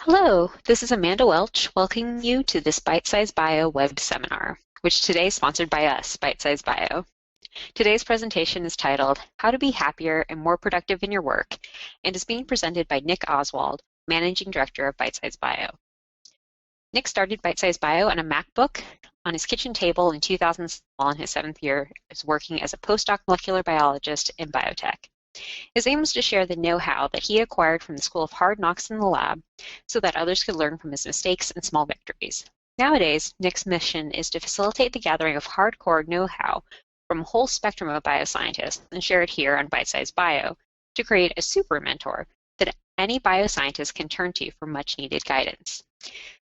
Hello, this is Amanda Welch welcoming you to this Bitesize Bio web seminar, which today is sponsored by us, Bitesize Bio. Today's presentation is titled How to Be Happier and More Productive in Your Work and is being presented by Nick Oswald, Managing Director of Bitesize Bio. Nick started Bitesize Bio on a MacBook on his kitchen table in 2000 while in his 7th year as working as a postdoc molecular biologist in biotech. His aim was to share the know-how that he acquired from the School of Hard Knocks in the lab so that others could learn from his mistakes and small victories. Nowadays, Nick's mission is to facilitate the gathering of hardcore know-how from a whole spectrum of bioscientists and share it here on Bitesize Bio to create a super mentor that any bioscientist can turn to for much-needed guidance.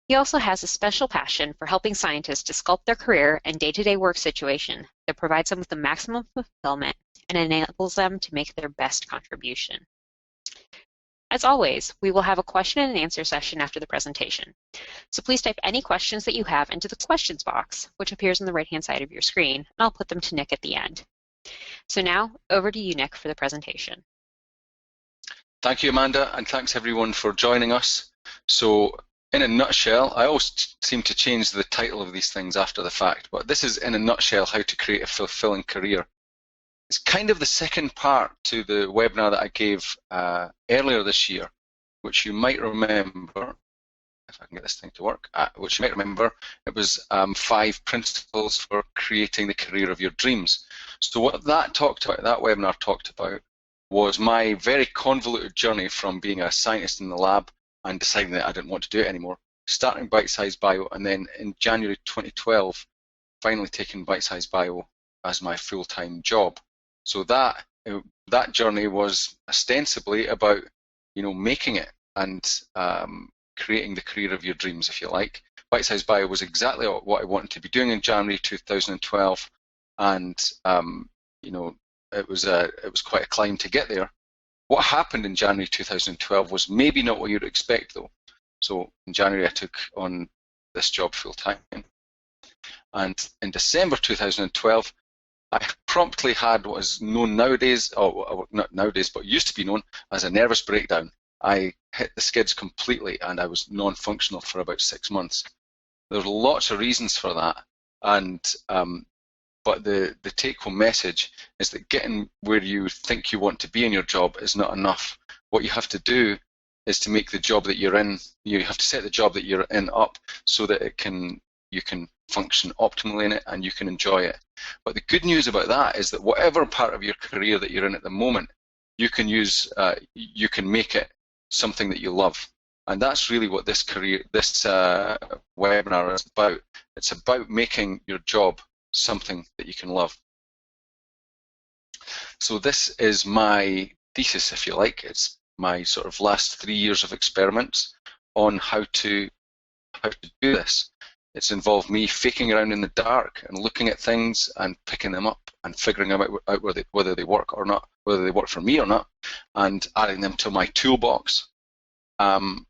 He also has a special passion for helping scientists to sculpt their career and day-to-day work situation that provides them with the maximum fulfillment and enables them to make their best contribution. As always, we will have a question and answer session after the presentation. So please type any questions that you have into the questions box, which appears on the right-hand side of your screen, and I'll put them to Nick at the end. So now, over to you, Nick, for the presentation. Thank you, Amanda, and thanks everyone for joining us. So, in a nutshell, I always seem to change the title of these things after the fact, but this is, in a nutshell, how to create a fulfilling career. It's kind of the second part to the webinar that I gave earlier this year, which you might remember, if I can get this thing to work, which you might remember, it was 5 principles for creating the career of your dreams. So what that webinar talked about, was my very convoluted journey from being a scientist in the lab and deciding that I didn't want to do it anymore, starting Bitesize Bio, and then in January 2012, finally taking Bitesize Bio as my full-time job. So that journey was ostensibly about, making it and creating the career of your dreams, if you like. Bitesize Bio was exactly what I wanted to be doing in January 2012, and it was quite a climb to get there. What happened in January 2012 was maybe not what you'd expect, though. So in January, I took on this job full time, and in December 2012. I promptly had what is known nowadays, or not nowadays, but used to be known as a nervous breakdown. I hit the skids completely and I was non-functional for about 6 months. There's lots of reasons for that, and but the take-home message is that getting where you think you want to be in your job is not enough. What you have to do is to make the job that you're in, you have to set the job that you're in up so that you can function optimally in it and you can enjoy it. But the good news about that is that whatever part of your career that you're in at the moment, you can make it something that you love. And that's really what this webinar is about. It's about making your job something that you can love. So this is my thesis, if you like. It's my sort of last 3 years of experiments on how to do this. It's involved me faking around in the dark and looking at things and picking them up and figuring out whether they work or not, whether they work for me or not, and adding them to my toolbox, and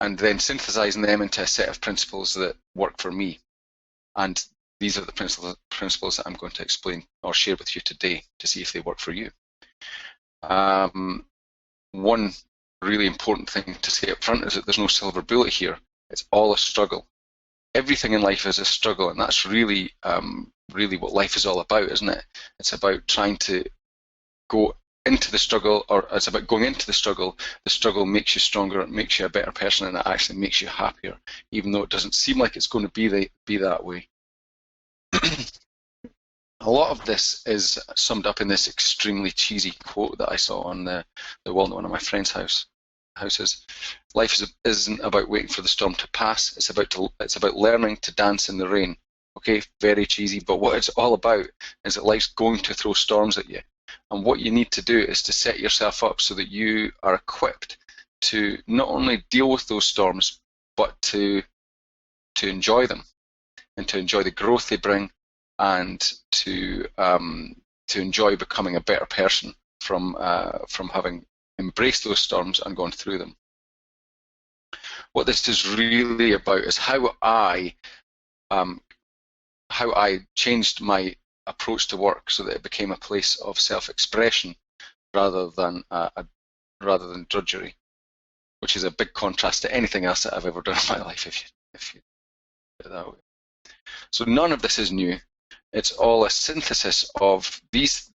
then synthesizing them into a set of principles that work for me. And these are the principles that I'm going to explain or share with you today to see if they work for you. One really important thing to say up front is that there's no silver bullet here. It's all a struggle. Everything in life is a struggle, and that's really what life is all about, isn't it? It's about trying to go into the struggle, or it's about going into the struggle. The struggle makes you stronger, it makes you a better person, and it actually makes you happier, even though it doesn't seem like it's going to be that way. A lot of this is summed up in this extremely cheesy quote that I saw on the wall in one of my friend's houses. Life isn't about waiting for the storm to pass. It's about learning to dance in the rain. Okay, very cheesy, but what it's all about is that life's going to throw storms at you, and what you need to do is to set yourself up so that you are equipped to not only deal with those storms, but to enjoy them and to enjoy the growth they bring, and to enjoy becoming a better person from having embraced those storms and gone through them. What this is really about is how I how I changed my approach to work so that it became a place of self-expression rather than drudgery, which is a big contrast to anything else that I've ever done in my life, if you put it that way. So none of this is new. It's all a synthesis of these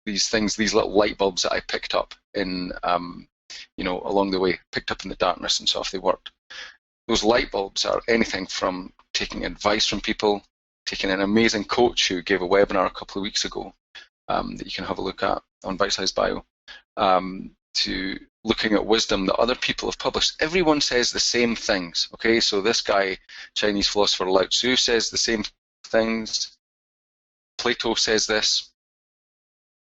things, these little light bulbs that I picked up in, along the way, picked up in the darkness and saw if they worked. Those light bulbs are anything from taking advice from people, taking an amazing coach who gave a webinar a couple of weeks ago that you can have a look at on Bitesize Bio, to looking at wisdom that other people have published. Everyone says the same things, okay? So this guy, Chinese philosopher Lao Tzu, says the same things. Plato says this.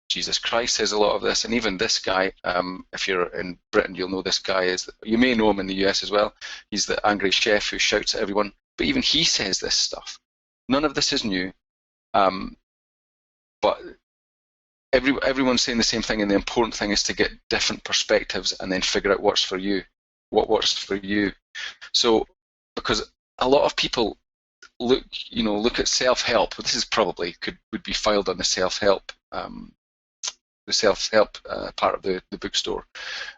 Jesus Christ says a lot of this, and even this guy, if you're in Britain, you'll know this guy. You may know him in the US as well. He's the angry chef who shouts at everyone, but even he says this stuff. None of this is new, but everyone's saying the same thing, and the important thing is to get different perspectives and then figure out what works for you. So, because a lot of people look at self-help. This is probably would be filed on the self-help part of the bookstore,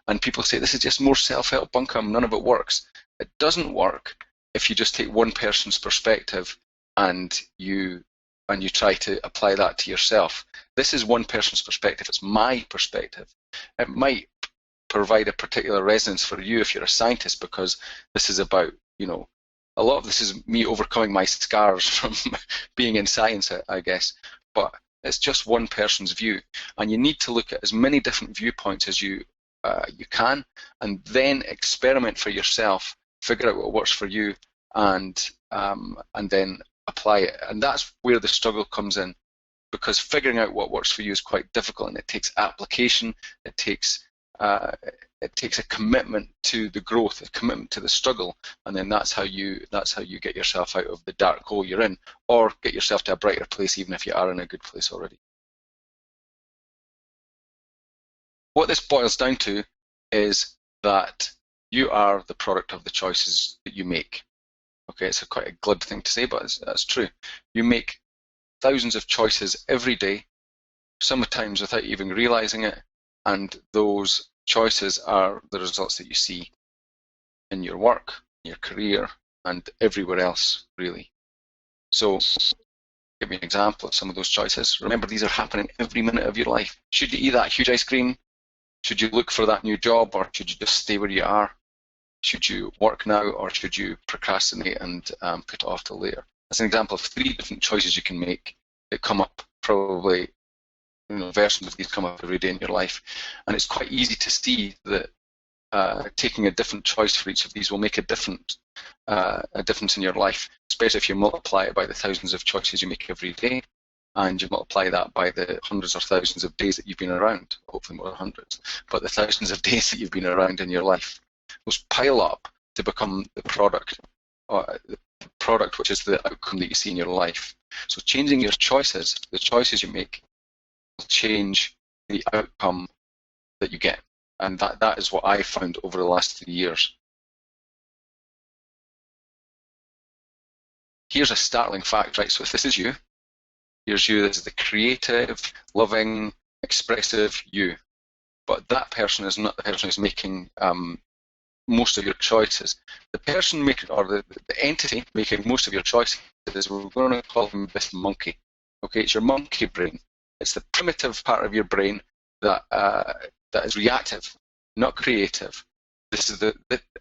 and people say this is just more self-help bunkum. None of it works. It doesn't work if you just take one person's perspective and you try to apply that to yourself. This is one person's perspective. It's my perspective. It might provide a particular resonance for you if you're a scientist, because this is about, a lot of this is me overcoming my scars from being in science, I guess. But it's just one person's view, and you need to look at as many different viewpoints as you can, and then experiment for yourself, figure out what works for you, and then apply it. And that's where the struggle comes in, because figuring out what works for you is quite difficult, and it takes application. It takes a commitment to the growth, a commitment to the struggle, and then that's how you get yourself out of the dark hole you're in, or get yourself to a brighter place, even if you are in a good place already. What this boils down to is that you are the product of the choices that you make. Okay, it's quite a glib thing to say, but that's true. You make thousands of choices every day, sometimes without even realizing it, and those choices are the results that you see in your work, your career, and everywhere else, really. So, give me an example of some of those choices. Remember, these are happening every minute of your life. Should you eat that huge ice cream? Should you look for that new job, or should you just stay where you are? Should you work now, or should you procrastinate and put it off till later? That's an example of 3 different choices you can make that come up, probably, versions of these come up every day in your life. And it's quite easy to see that taking a different choice for each of these will make a difference in your life, especially if you multiply it by the thousands of choices you make every day, and you multiply that by the hundreds or thousands of days that you've been around, hopefully more than hundreds, but the thousands of days that you've been around in your life. Those pile up to become the product, which is the outcome that you see in your life. So changing your choices, the choices you make, will change the outcome that you get. And that is what I found over the last 3 years. Here's a startling fact, right? So if this is you, here's you, this is the creative, loving, expressive you. But that person is not the person who's making most of your choices. The person making, or the entity making most of your choices, we're going to call him this monkey. Okay, it's your monkey brain. It's the primitive part of your brain that is reactive, not creative. This is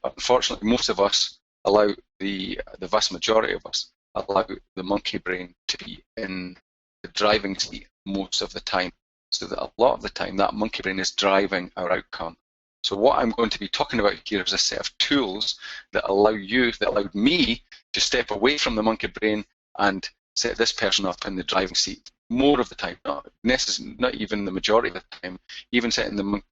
unfortunately, most of us allow the vast majority of us allow the monkey brain to be in the driving seat most of the time. So that a lot of the time, that monkey brain is driving our outcome. So what I'm going to be talking about here is a set of tools that allowed me to step away from the monkey brain and set this person up in the driving seat more of the time, not even the majority of the time. Even setting the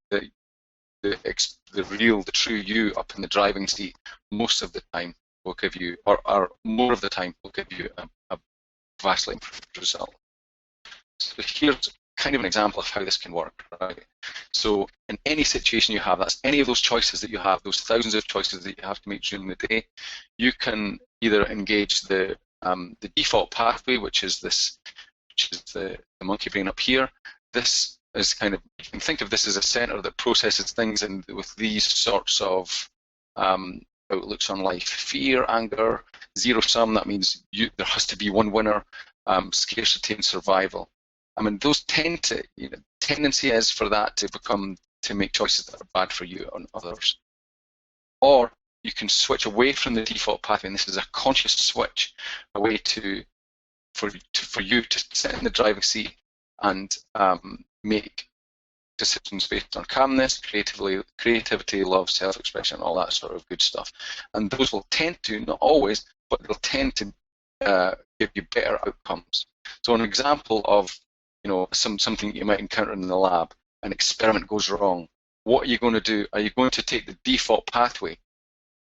true you up in the driving seat most of the time will give you, or more of the time will give you a vastly improved result. So here's kind of an example of how this can work, right? So in any situation you have, that's any of those choices that you have, those thousands of choices that you have to make during the day, you can either engage the the default pathway, which is the monkey brain up here. This is kind of, you can think of this as a center that processes things and with these sorts of outlooks on life. Fear, anger, zero sum, that means there has to be one winner, scarcity and survival. I mean, those tendency is for that to make choices that are bad for you and others. Or you can switch away from the default pathway, and this is a conscious switch away for you to sit in the driving seat and make decisions based on calmness, creativity, love, self-expression, all that sort of good stuff. And those will tend to, not always, but they'll tend to give you better outcomes. So an example of something you might encounter in the lab, an experiment goes wrong. What are you going to do? Are you going to take the default pathway?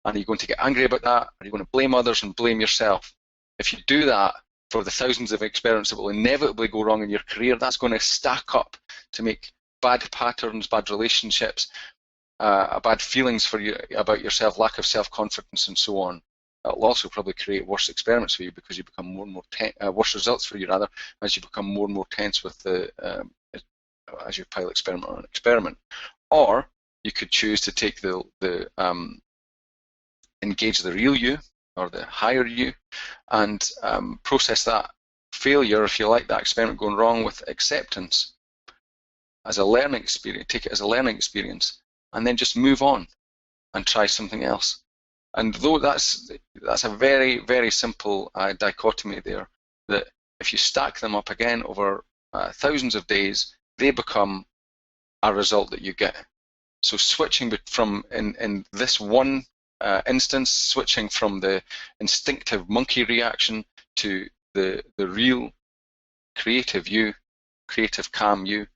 And are you going to get angry about that? Are you going to blame others and blame yourself? If you do that for the thousands of experiments that will inevitably go wrong in your career, that's going to stack up to make bad patterns, bad relationships, bad feelings for you about yourself, lack of self-confidence, and so on. It'll also probably create worse experiments for you because you become more and more worse results for you rather as you become more and more tense with as you pilot experiment on experiment. Or you could choose to take engage the real you or the higher you and process that failure, if you like, that experiment going wrong with acceptance as a learning experience, take it as a learning experience, and then just move on and try something else. And though that's a very, very simple dichotomy there, that if you stack them up again over thousands of days, they become a result that you get. So switching from, in this one instance, switching from the instinctive monkey reaction to the real creative you, creative calm you,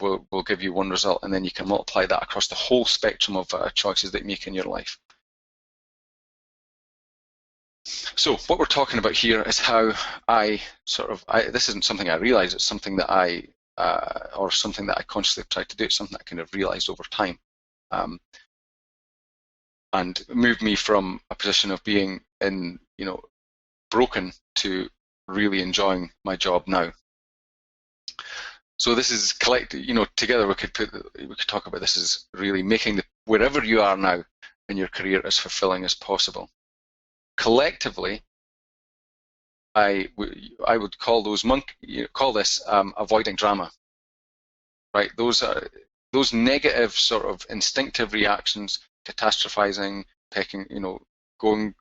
will give you one result, and then you can multiply that across the whole spectrum of choices that you make in your life. So what we're talking about here is how this isn't something I realize, it's something that or something that I consciously try to do, it's something that I kind of realized over time. And moved me from a position of being broken to really enjoying my job now. So this is together we could talk about this as really making wherever you are now in your career as fulfilling as possible. Collectively, I would call this avoiding drama, right? Those negative sort of instinctive reactions, catastrophizing, pecking, going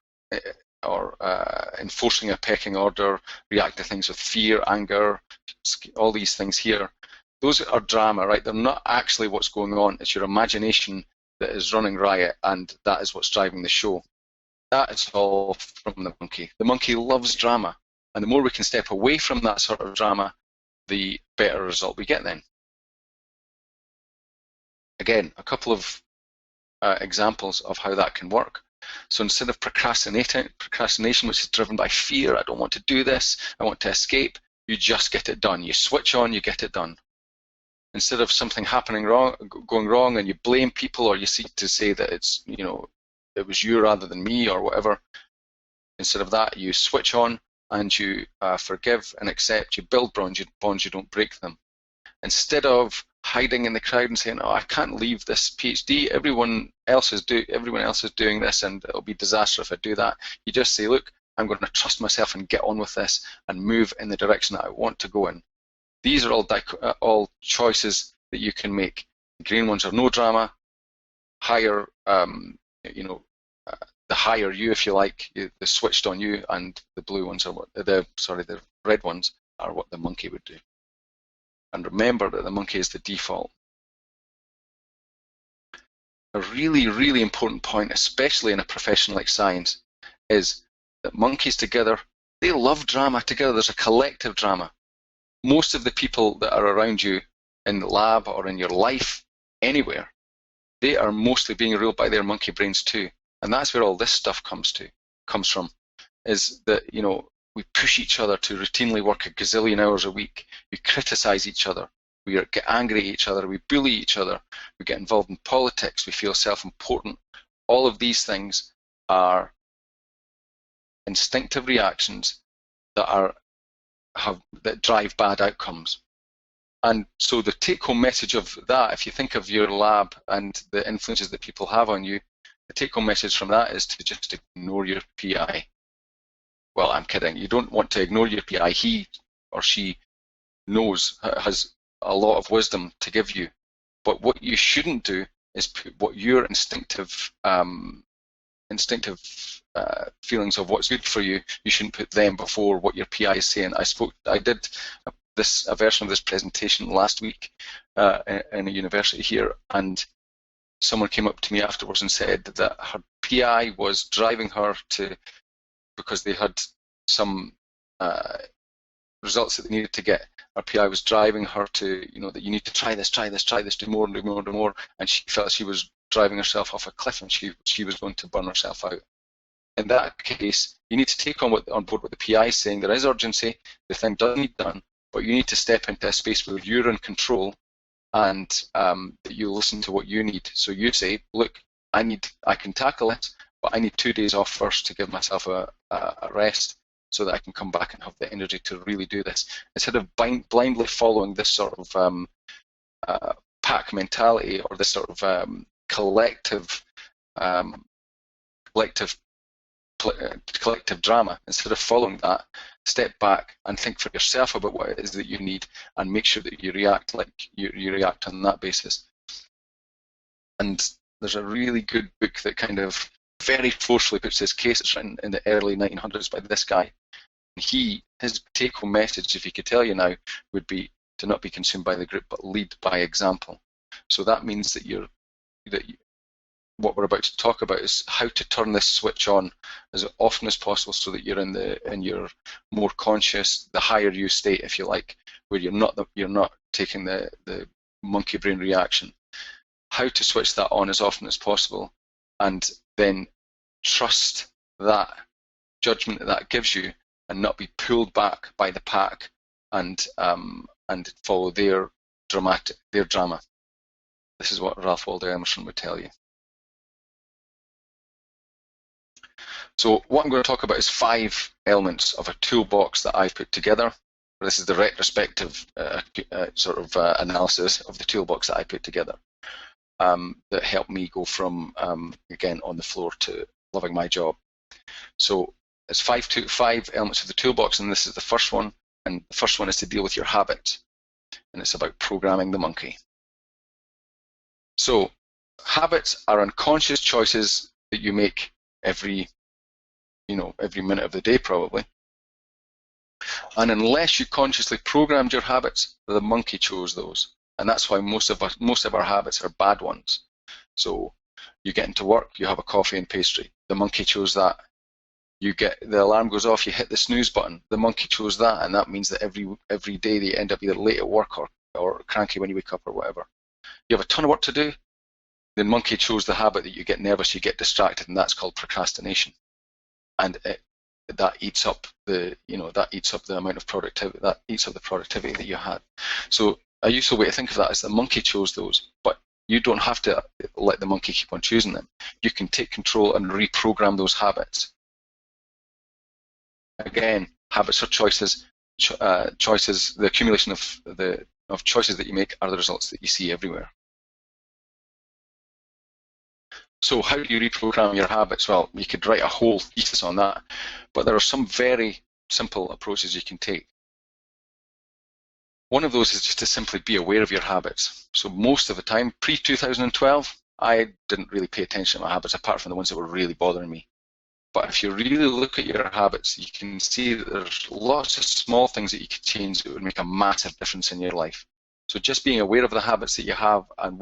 or enforcing a pecking order, react to things with fear, anger, all these things here. Those are drama, right? They're not actually what's going on. It's your imagination that is running riot, and that is what's driving the show. That is all from the monkey. The monkey loves drama, and the more we can step away from that sort of drama, the better result we get then. Again, a couple of examples of how that can work. So instead of procrastination, which is driven by fear, I don't want to do this, I want to escape, you just get it done. You switch on, you get it done. Instead of something going wrong, and you blame people, or you seek to say that it's, it was you rather than me or whatever, instead of that, you switch on and you forgive and accept. You build bonds, you don't break them. Instead of hiding in the crowd and saying, "Oh, I can't leave this PhD. Everyone else is doing this, and it'll be disaster if I do that." You just say, "Look, I'm going to trust myself and get on with this and move in the direction that I want to go in." These are all choices that you can make. The green ones are no drama, higher, the higher you, if you like, the switched on you, and the blue ones are the red ones are what the monkey would do. And remember that the monkey is the default. A really, really important point, especially in a profession like science, is that monkeys together, they love drama together. There's a collective drama. Most of the people that are around you in the lab or in your life, anywhere, they are mostly being ruled by their monkey brains too. And that's where all this stuff comes from, is that, we push each other to routinely work a gazillion hours a week. We criticize each other. We get angry at each other. We bully each other. We get involved in politics. We feel self-important. All of these things are instinctive reactions that drive bad outcomes. And so the take-home message of that, if you think of your lab and the influences that people have on you, the take-home message from that is to just ignore your PI. Well, I'm kidding. You don't want to ignore your PI. He or she has a lot of wisdom to give you. But what you shouldn't do is put what your instinctive feelings of what's good for you, you shouldn't put them before what your PI is saying. I did a version of this presentation last week in a university here, and someone came up to me afterwards and said that her PI was driving her to, because they had some results that they needed to get. Her PI was driving her to, that you need to try this, do more and do more and do more, and she felt she was driving herself off a cliff and she was going to burn herself out. In that case, you need to take on board what the PI is saying. There is urgency, the thing does need done, but you need to step into a space where you're in control and that you listen to what you need. So you say, look, I can tackle it, but I need 2 days off first to give myself a rest so that I can come back and have the energy to really do this. Instead of blindly following this sort of pack mentality or this sort of collective drama, instead of following that, step back and think for yourself about what it is that you need and make sure that you react like you react on that basis. And there's a really good book that kind of very forcefully puts this case. It's written in the early 1900s by this guy. His take-home message, if he could tell you now, would be to not be consumed by the group, but lead by example. So that means that what we're about to talk about is how to turn this switch on as often as possible, so that you're in your more conscious, the higher you state, if you like, where you're not taking the monkey brain reaction. How to switch that on as often as possible, and then trust that judgment that gives you, and not be pulled back by the pack and follow their drama. This is what Ralph Waldo Emerson would tell you. So what I'm going to talk about is 5 elements of a toolbox that I've put together. This is the retrospective sort of analysis of the toolbox that I put together that helped me go from, again, on the floor to loving my job. So it's 5 elements of the toolbox, and this is the first one. And the first one is to deal with your habits, and it's about programming the monkey. So habits are unconscious choices that you make every minute of the day, probably. And unless you consciously programmed your habits, the monkey chose those. And that's why most of our habits are bad ones. So you get into work, you have a coffee and pastry. The monkey chose that. The alarm goes off, you hit the snooze button. The monkey chose that, and that means that every day they end up either late at work or cranky when you wake up or whatever. You have a ton of work to do. The monkey chose the habit that you get nervous, you get distracted, and that's called procrastination. And that eats up the amount of productivity, that eats up the productivity that you had. So a useful way to think of that is the monkey chose those, but you don't have to let the monkey keep on choosing them. You can take control and reprogram those habits. Again, habits are choices. Choices, the accumulation of choices that you make are the results that you see everywhere. So how do you reprogram your habits? Well, you could write a whole thesis on that, but there are some very simple approaches you can take. One of those is just to simply be aware of your habits. So most of the time, pre-2012, I didn't really pay attention to my habits, apart from the ones that were really bothering me. But if you really look at your habits, you can see that there's lots of small things that you could change that would make a massive difference in your life. So just being aware of the habits that you have and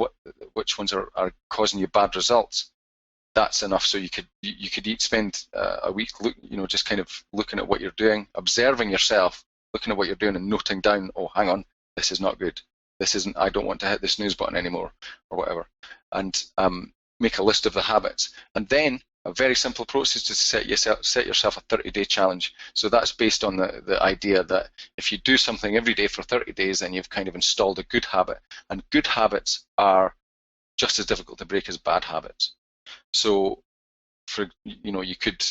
which ones are causing you bad results, that's enough. So you could spend a week, just kind of looking at what you're doing, observing yourself, looking at what you're doing and noting down, oh, hang on, this is not good. I don't want to hit the snooze button anymore, or whatever. And make a list of the habits. And then a very simple approach is to set yourself a 30-day challenge. So that's based on the idea that if you do something every day for 30 days, then you've kind of installed a good habit. And good habits are just as difficult to break as bad habits. So you could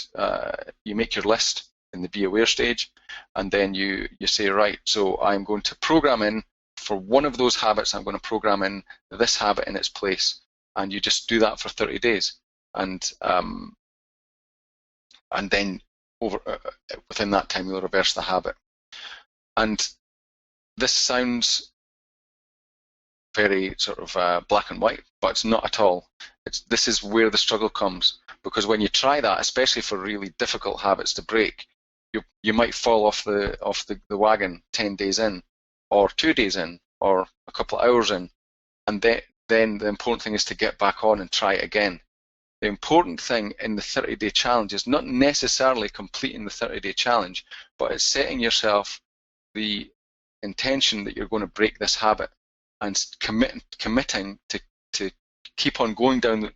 you make your list in the be aware stage, and then you say, right, so I'm going to program in for one of those habits. I'm going to program in this habit in its place, and you just do that for 30 days, and then within that time you'll reverse the habit. And this sounds very sort of black and white, but it's not at all. This is where the struggle comes, because when you try that, especially for really difficult habits to break, you might fall off the wagon 10 days in, or 2 days in, or a couple of hours in, and then the important thing is to get back on and try it again. The important thing in the 30-day challenge is not necessarily completing the 30-day challenge, but it's setting yourself the intention that you're going to break this habit, and committing to keep on going down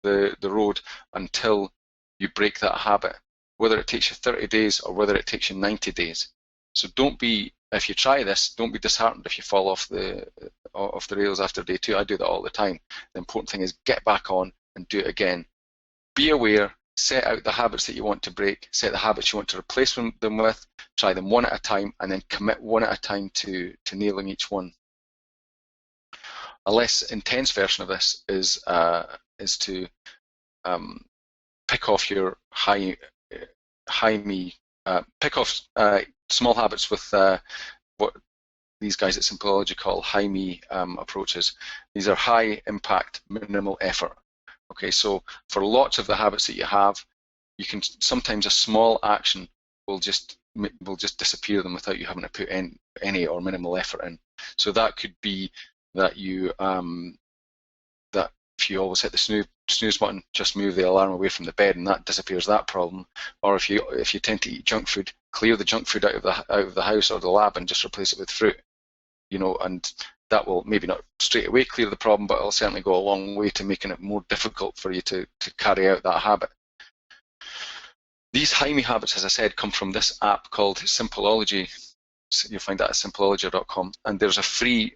the road until you break that habit, whether it takes you 30 days or whether it takes you 90 days. So if you try this, don't be disheartened if you fall off the rails after day 2. I do that all the time. The important thing is get back on and do it again. Be aware, set out the habits that you want to break, set the habits you want to replace them with, try them one at a time, and then commit one at a time to nailing each one. A less intense version of this is to pick off your pick off small habits with what these guys at Sympology call high-me approaches. These are high impact, minimal effort. Okay, so for lots of the habits that you have, you can sometimes a small action will just disappear them without you having to put any or minimal effort in. So that could be that that if you always hit the snooze button, just move the alarm away from the bed, and that disappears that problem. Or if you tend to eat junk food, clear the junk food out of the house or the lab and just replace it with fruit. And that will maybe not straight away clear the problem, but it'll certainly go a long way to making it more difficult for you to carry out that habit. These high-me habits, as I said, come from this app called Sympology. You'll find that at sympology.com, and there's a free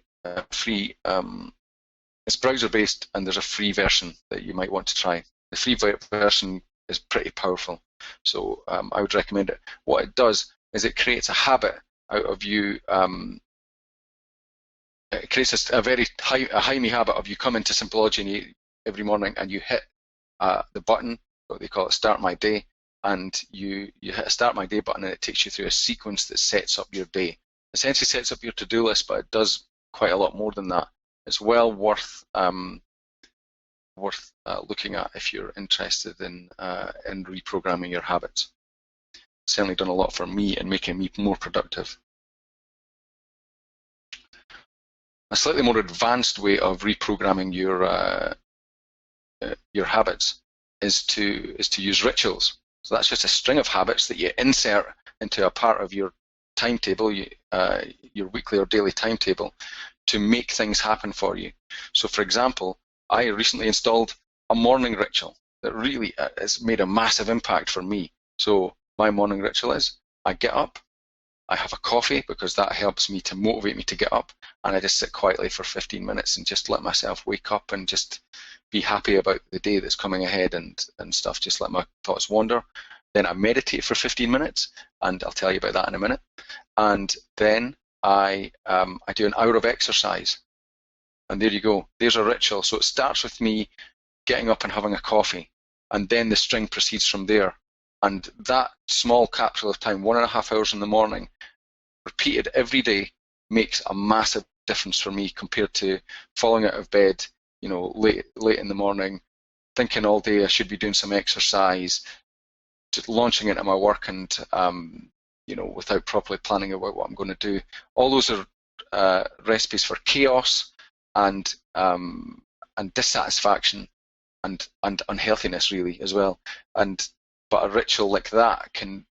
it's browser-based, and there's a free version that you might want to try. The free version is pretty powerful, so I would recommend it. What it does is it creates a habit out of you. It creates a very high-me habit of you come into Sympology every morning and you hit the button, what they call it, Start My Day, and you hit a Start My Day button, and it takes you through a sequence that sets up your day. Essentially sets up your to-do list, but it does quite a lot more than that. It's well worth looking at if you're interested in reprogramming your habits. It's certainly done a lot for me in making me more productive. A slightly more advanced way of reprogramming your habits is to use rituals. So that's just a string of habits that you insert into a part of your timetable, your weekly or daily timetable, to make things happen for you. So, for example, I recently installed a morning ritual that really has made a massive impact for me. So my morning ritual is I get up, I have a coffee, because that helps me to motivate me to get up, and I just sit quietly for 15 minutes and just let myself wake up and just be happy about the day that's coming ahead and stuff, just let my thoughts wander. Then I meditate for 15 minutes, and I'll tell you about that in a minute. And then I do an hour of exercise, and there you go. There's a ritual. So it starts with me getting up and having a coffee, and then the string proceeds from there. And that small capsule of time, 1.5 hours in the morning, repeated every day, makes a massive difference for me compared to falling out of bed, late in the morning, thinking all day I should be doing some exercise, just launching into my work and without properly planning about what I'm going to do. All those are recipes for chaos and dissatisfaction and unhealthiness, really, as well. But a ritual like that can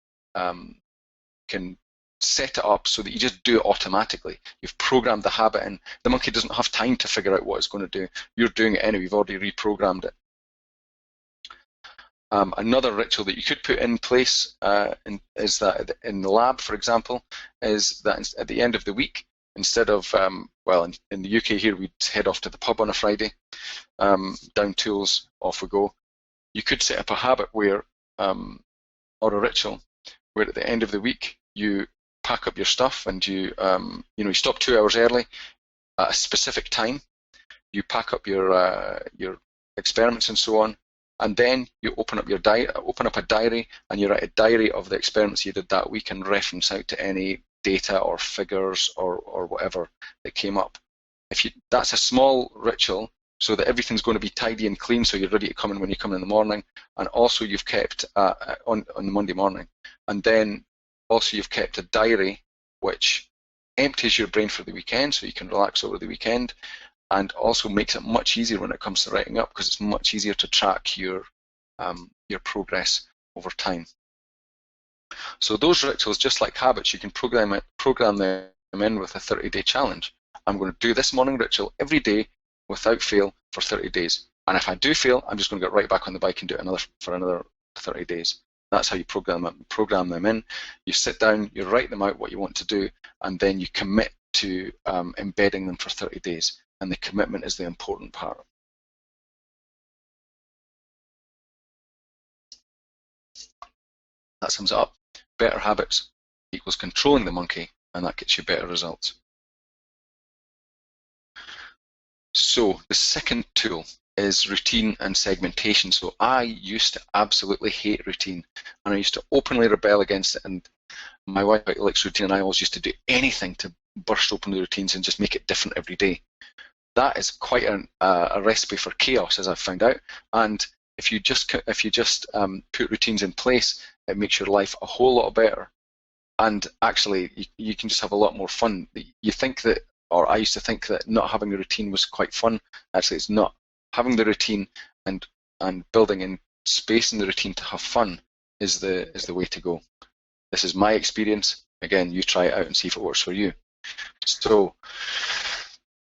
set it up so that you just do it automatically. You've programmed the habit in. The monkey doesn't have time to figure out what it's going to do. You're doing it anyway. You've already reprogrammed it. Another ritual that you could put in place is that in the lab, for example, is that at the end of the week, instead of, in the UK here, we'd head off to the pub on a Friday, down tools, off we go. You could set up a habit where, or a ritual, where at the end of the week you pack up your stuff and you stop 2 hours early at a specific time. You pack up your experiments and so on, and then you open up a diary, and you write a diary of the experiments you did that week and reference out to any data or figures or whatever that came up. That's a small ritual, so that everything's going to be tidy and clean, so you're ready to come in when you come in the morning, and also you've kept on the Monday morning, and then also you've kept a diary which empties your brain for the weekend, so you can relax over the weekend, and also makes it much easier when it comes to writing up, because it's much easier to track your progress over time. So those rituals, just like habits, you can program them in with a 30-day challenge. I'm going to do this morning ritual every day without fail for 30 days. And if I do fail, I'm just going to get right back on the bike and do it for another 30 days. That's how you program them in. You sit down, you write them out what you want to do, and then you commit to embedding them for 30 days. And the commitment is the important part. That sums it up. Better habits equals controlling the monkey, and that gets you better results. So the second tool is routine and segmentation. So I used to absolutely hate routine, and I used to openly rebel against it. And my wife likes routine, and I always used to do anything to burst open the routines and just make it different every day. That is quite a recipe for chaos, as I've found out. And if you just put routines in place, it makes your life a whole lot better. And actually, you can just have a lot more fun. You think that, or I used to think that not having a routine was quite fun. Actually, it's not. Having the routine and building in space in the routine to have fun is the way to go. This is my experience. Again, you try it out and see if it works for you. So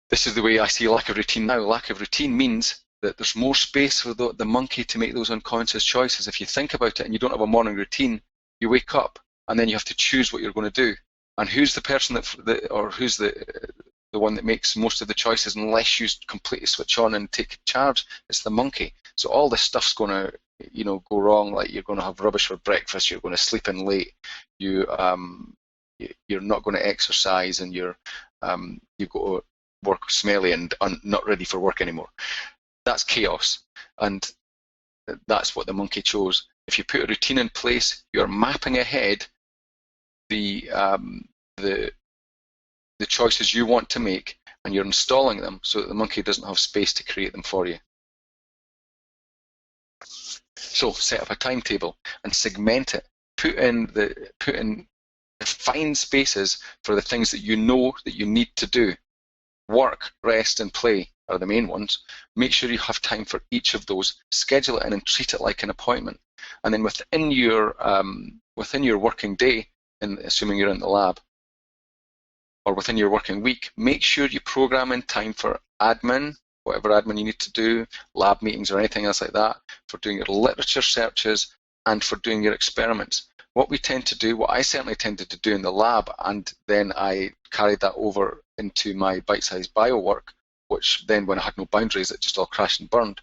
this is the way I see lack of routine now. Lack of routine means that there's more space for the monkey to make those unconscious choices. If you think about it and you don't have a morning routine, you wake up and then you have to choose what you're going to do. And who's the person who's the one that makes most of the choices unless you completely switch on and take charge? It's the monkey. So all this stuff's going to go wrong. Like, you're going to have rubbish for breakfast, you're going to sleep in late, you're not going to exercise, and you've got to work smelly and not ready for work anymore. That's chaos, and that's what the monkey chose. If you put a routine in place, you're mapping ahead the choices you want to make, and you're installing them so that the monkey doesn't have space to create them for you. So set up a timetable and segment it. Define spaces for the things that you know that you need to do. Work, rest, and play are the main ones. Make sure you have time for each of those. Schedule it in and treat it like an appointment. And then within your working day, and assuming you're in the lab, or within your working week, make sure you program in time for admin, whatever admin you need to do, lab meetings or anything else like that, for doing your literature searches, and for doing your experiments. What I certainly tended to do in the lab, and then I carried that over into my Bitesize Bio work, which then, when I had no boundaries, it just all crashed and burned.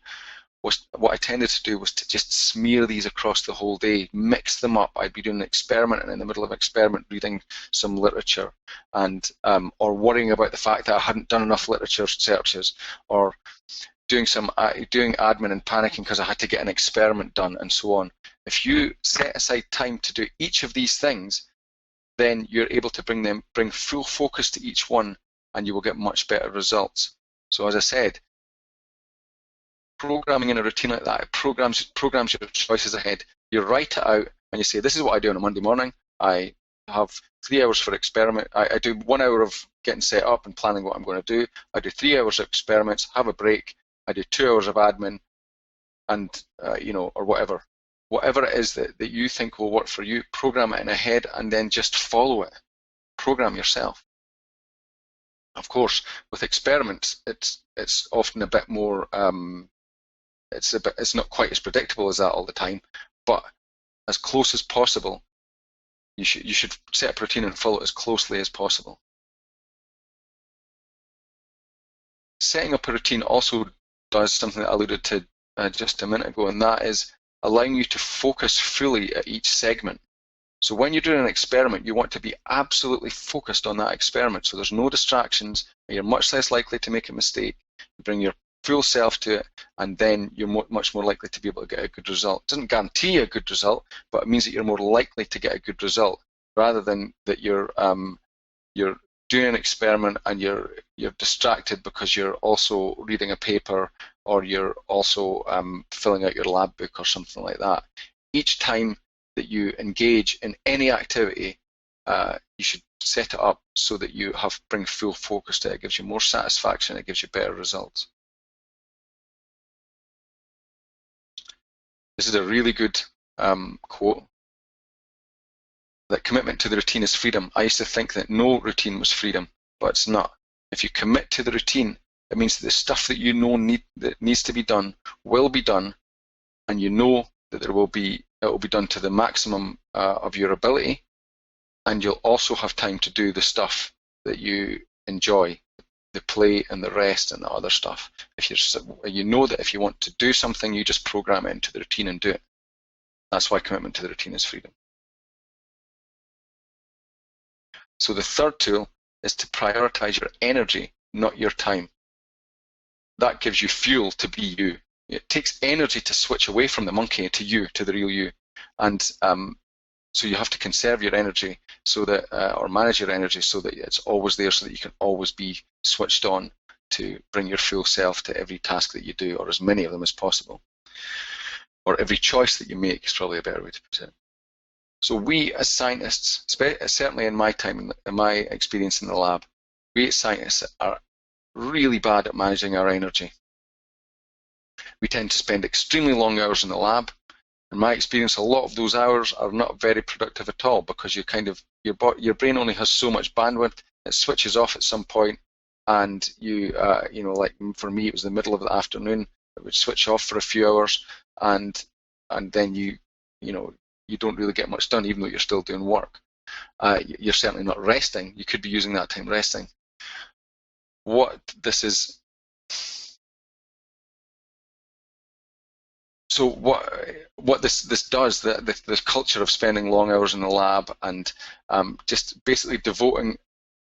What I tended to do was to just smear these across the whole day, mix them up. I'd be doing an experiment, and in the middle of an experiment reading some literature, and or worrying about the fact that I hadn't done enough literature searches, or doing admin and panicking because I had to get an experiment done, and so on. If you set aside time to do each of these things, then you're able to bring full focus to each one, and you will get much better results. So as I said, programming in a routine like that, it programs your choices ahead. You write it out and you say, this is what I do on a Monday morning. I have 3 hours for experiment. I do 1 hour of getting set up and planning what I'm going to do. I do 3 hours of experiments, have a break. I do 2 hours of admin, and or whatever. Whatever it is that you think will work for you, program it in ahead, and then just follow it. Program yourself. Of course, with experiments, it's often a bit more. It's not quite as predictable as that all the time, but as close as possible. You should set up a routine and follow it as closely as possible. Setting up a routine also does something that I alluded to just a minute ago, and that is allowing you to focus fully at each segment. So when you're doing an experiment, you want to be absolutely focused on that experiment, so there's no distractions, you're much less likely to make a mistake, you bring your full self to it, and then you're much more likely to be able to get a good result. It doesn't guarantee a good result, but it means that you're more likely to get a good result, rather than that you're doing an experiment and you're distracted because you're also reading a paper, or you're also filling out your lab book or something like that. Each time that you engage in any activity, you should set it up so that you bring full focus to it. It gives you more satisfaction, it gives you better results. This is a really good quote, that commitment to the routine is freedom. I used to think that no routine was freedom, but it's not. If you commit to the routine, it means that the stuff that you know that needs to be done will be done, and you know that it will be done to the maximum of your ability, and you'll also have time to do the stuff that you enjoy, the play and the rest and the other stuff. If you know that if you want to do something, you just program it into the routine and do it. That's why commitment to the routine is freedom. So the third tool is to prioritize your energy, not your time. That gives you fuel to be you. It takes energy to switch away from the monkey to you, to the real you. And so you have to conserve your energy so that, or manage your energy so that it's always there, so that you can always be switched on to bring your full self to every task that you do, or as many of them as possible. Or every choice that you make is probably a better way to put it. So we as scientists, certainly in my time, in my experience in the lab, we as scientists are really bad at managing our energy. We tend to spend extremely long hours in the lab. In my experience, a lot of those hours are not very productive at all, because you your brain only has so much bandwidth. It switches off at some point, and like for me, it was the middle of the afternoon. It would switch off for a few hours, and then you don't really get much done, even though you're still doing work. You're certainly not resting. You could be using that time resting. What this is. So what this does, this culture of spending long hours in the lab and just basically devoting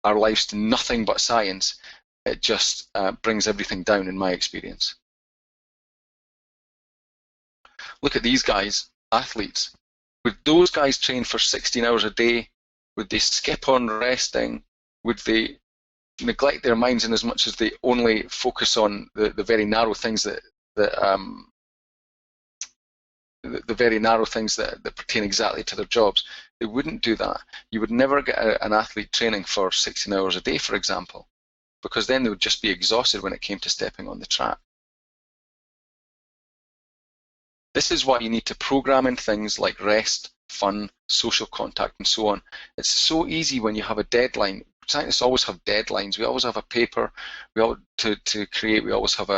our lives to nothing but science, it just brings everything down, in my experience. Look at these guys, athletes. Would those guys train for 16 hours a day? Would they skip on resting? Would they neglect their minds in as much as they only focus on the very narrow things that pertain exactly to their jobs? They wouldn't do that. You would never get an athlete training for 16 hours a day, for example, because then they would just be exhausted when it came to stepping on the track. This is why you need to program in things like rest, fun, social contact, and so on. It's so easy when you have a deadline. Scientists always have deadlines. We always have a paper to create. We always have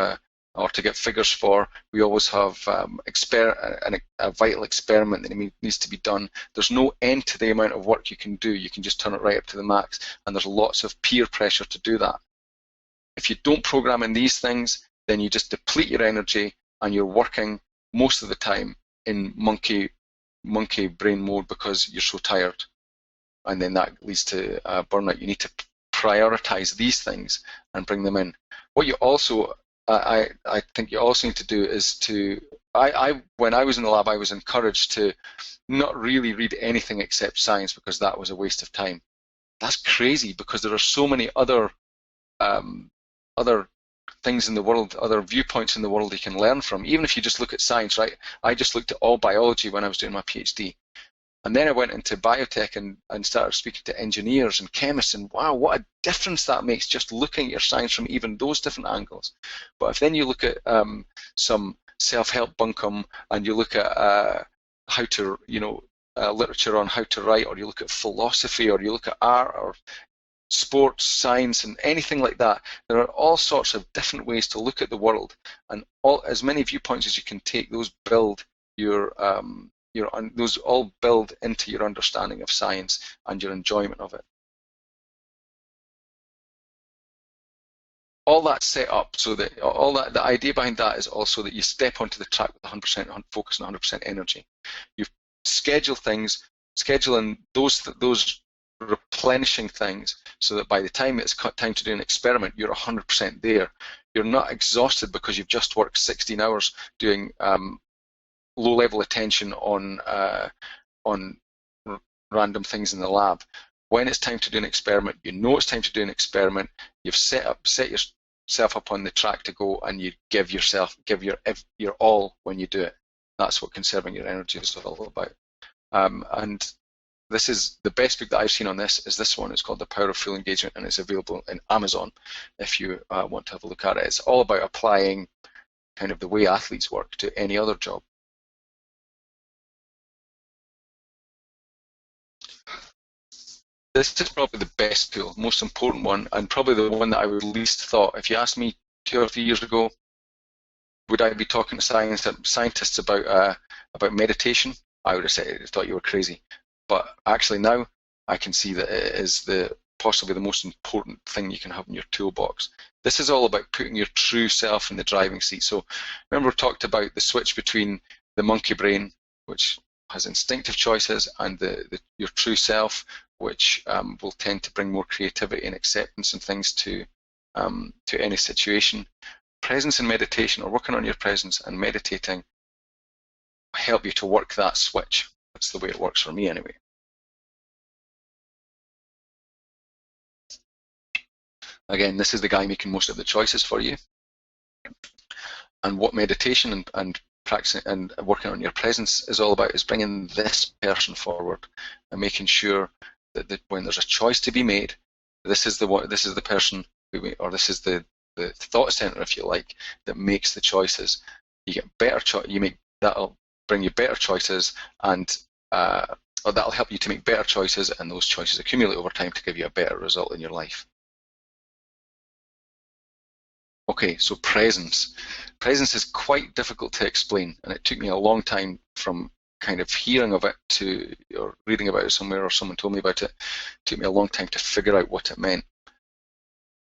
or to get figures for. We always have a vital experiment that needs to be done. There's no end to the amount of work you can do. You can just turn it right up to the max, and there's lots of peer pressure to do that. If you don't program in these things, then you just deplete your energy, and you're working most of the time in monkey brain mode because you're so tired, and then that leads to burnout. You need to prioritize these things and bring them in. What you also I think you also need to do is when I was in the lab, I was encouraged to not really read anything except science, because that was a waste of time. That's crazy, because there are so many other things in the world, other viewpoints in the world you can learn from, even if you just look at science, right? I just looked at all biology when I was doing my PhD. And then I went into biotech and started speaking to engineers and chemists, and wow, what a difference that makes, just looking at your science from even those different angles. But if then you look at some self-help bunkum, and you look at how to, literature on how to write, or you look at philosophy, or you look at art, or sports, science, and anything like that, there are all sorts of different ways to look at the world, and as many viewpoints as you can take, those build those all build into your understanding of science and your enjoyment of it. all that's set up so that the idea behind that is also that you step onto the track with 100% focus and 100% energy. You schedule things, scheduling those replenishing things so that by the time it's time to do an experiment, you're 100% there. You're not exhausted because you've just worked 16 hours doing low-level attention on random things in the lab. When it's time to do an experiment, you know it's time to do an experiment. You've set yourself up on the track to go, and you give your all when you do it. That's what conserving your energy is all about. And this is the best book that I've seen on this. Is this one? It's called The Power of Full Engagement, and it's available in Amazon if you want to have a look at it. It's all about applying kind of the way athletes work to any other job. This is probably the best tool, most important one, and probably the one that I would least thought. If you asked me 2 or 3 years ago, would I be talking to scientists about meditation? I would have said, I thought you were crazy. But actually now, I can see that it is possibly the most important thing you can have in your toolbox. This is all about putting your true self in the driving seat. So remember we talked about the switch between the monkey brain, which has instinctive choices, and your true self, which will tend to bring more creativity and acceptance and things to any situation. Presence and meditation, or working on your presence and meditating, help you to work that switch. That's the way it works for me anyway. Again, this is the guy making most of the choices for you. And what meditation and practicing and working on your presence is all about is bringing this person forward and making sure that when there's a choice to be made, this is the person or this is the thought center, if you like, that makes the choices. You get better that'll bring you better choices, and or that'll help you to make better choices, and those choices accumulate over time to give you a better result in your life. Okay, so presence. Presence is quite difficult to explain, and it took me a long time from kind of hearing of it or reading about it somewhere, or someone told me about it. It took me a long time to figure out what it meant.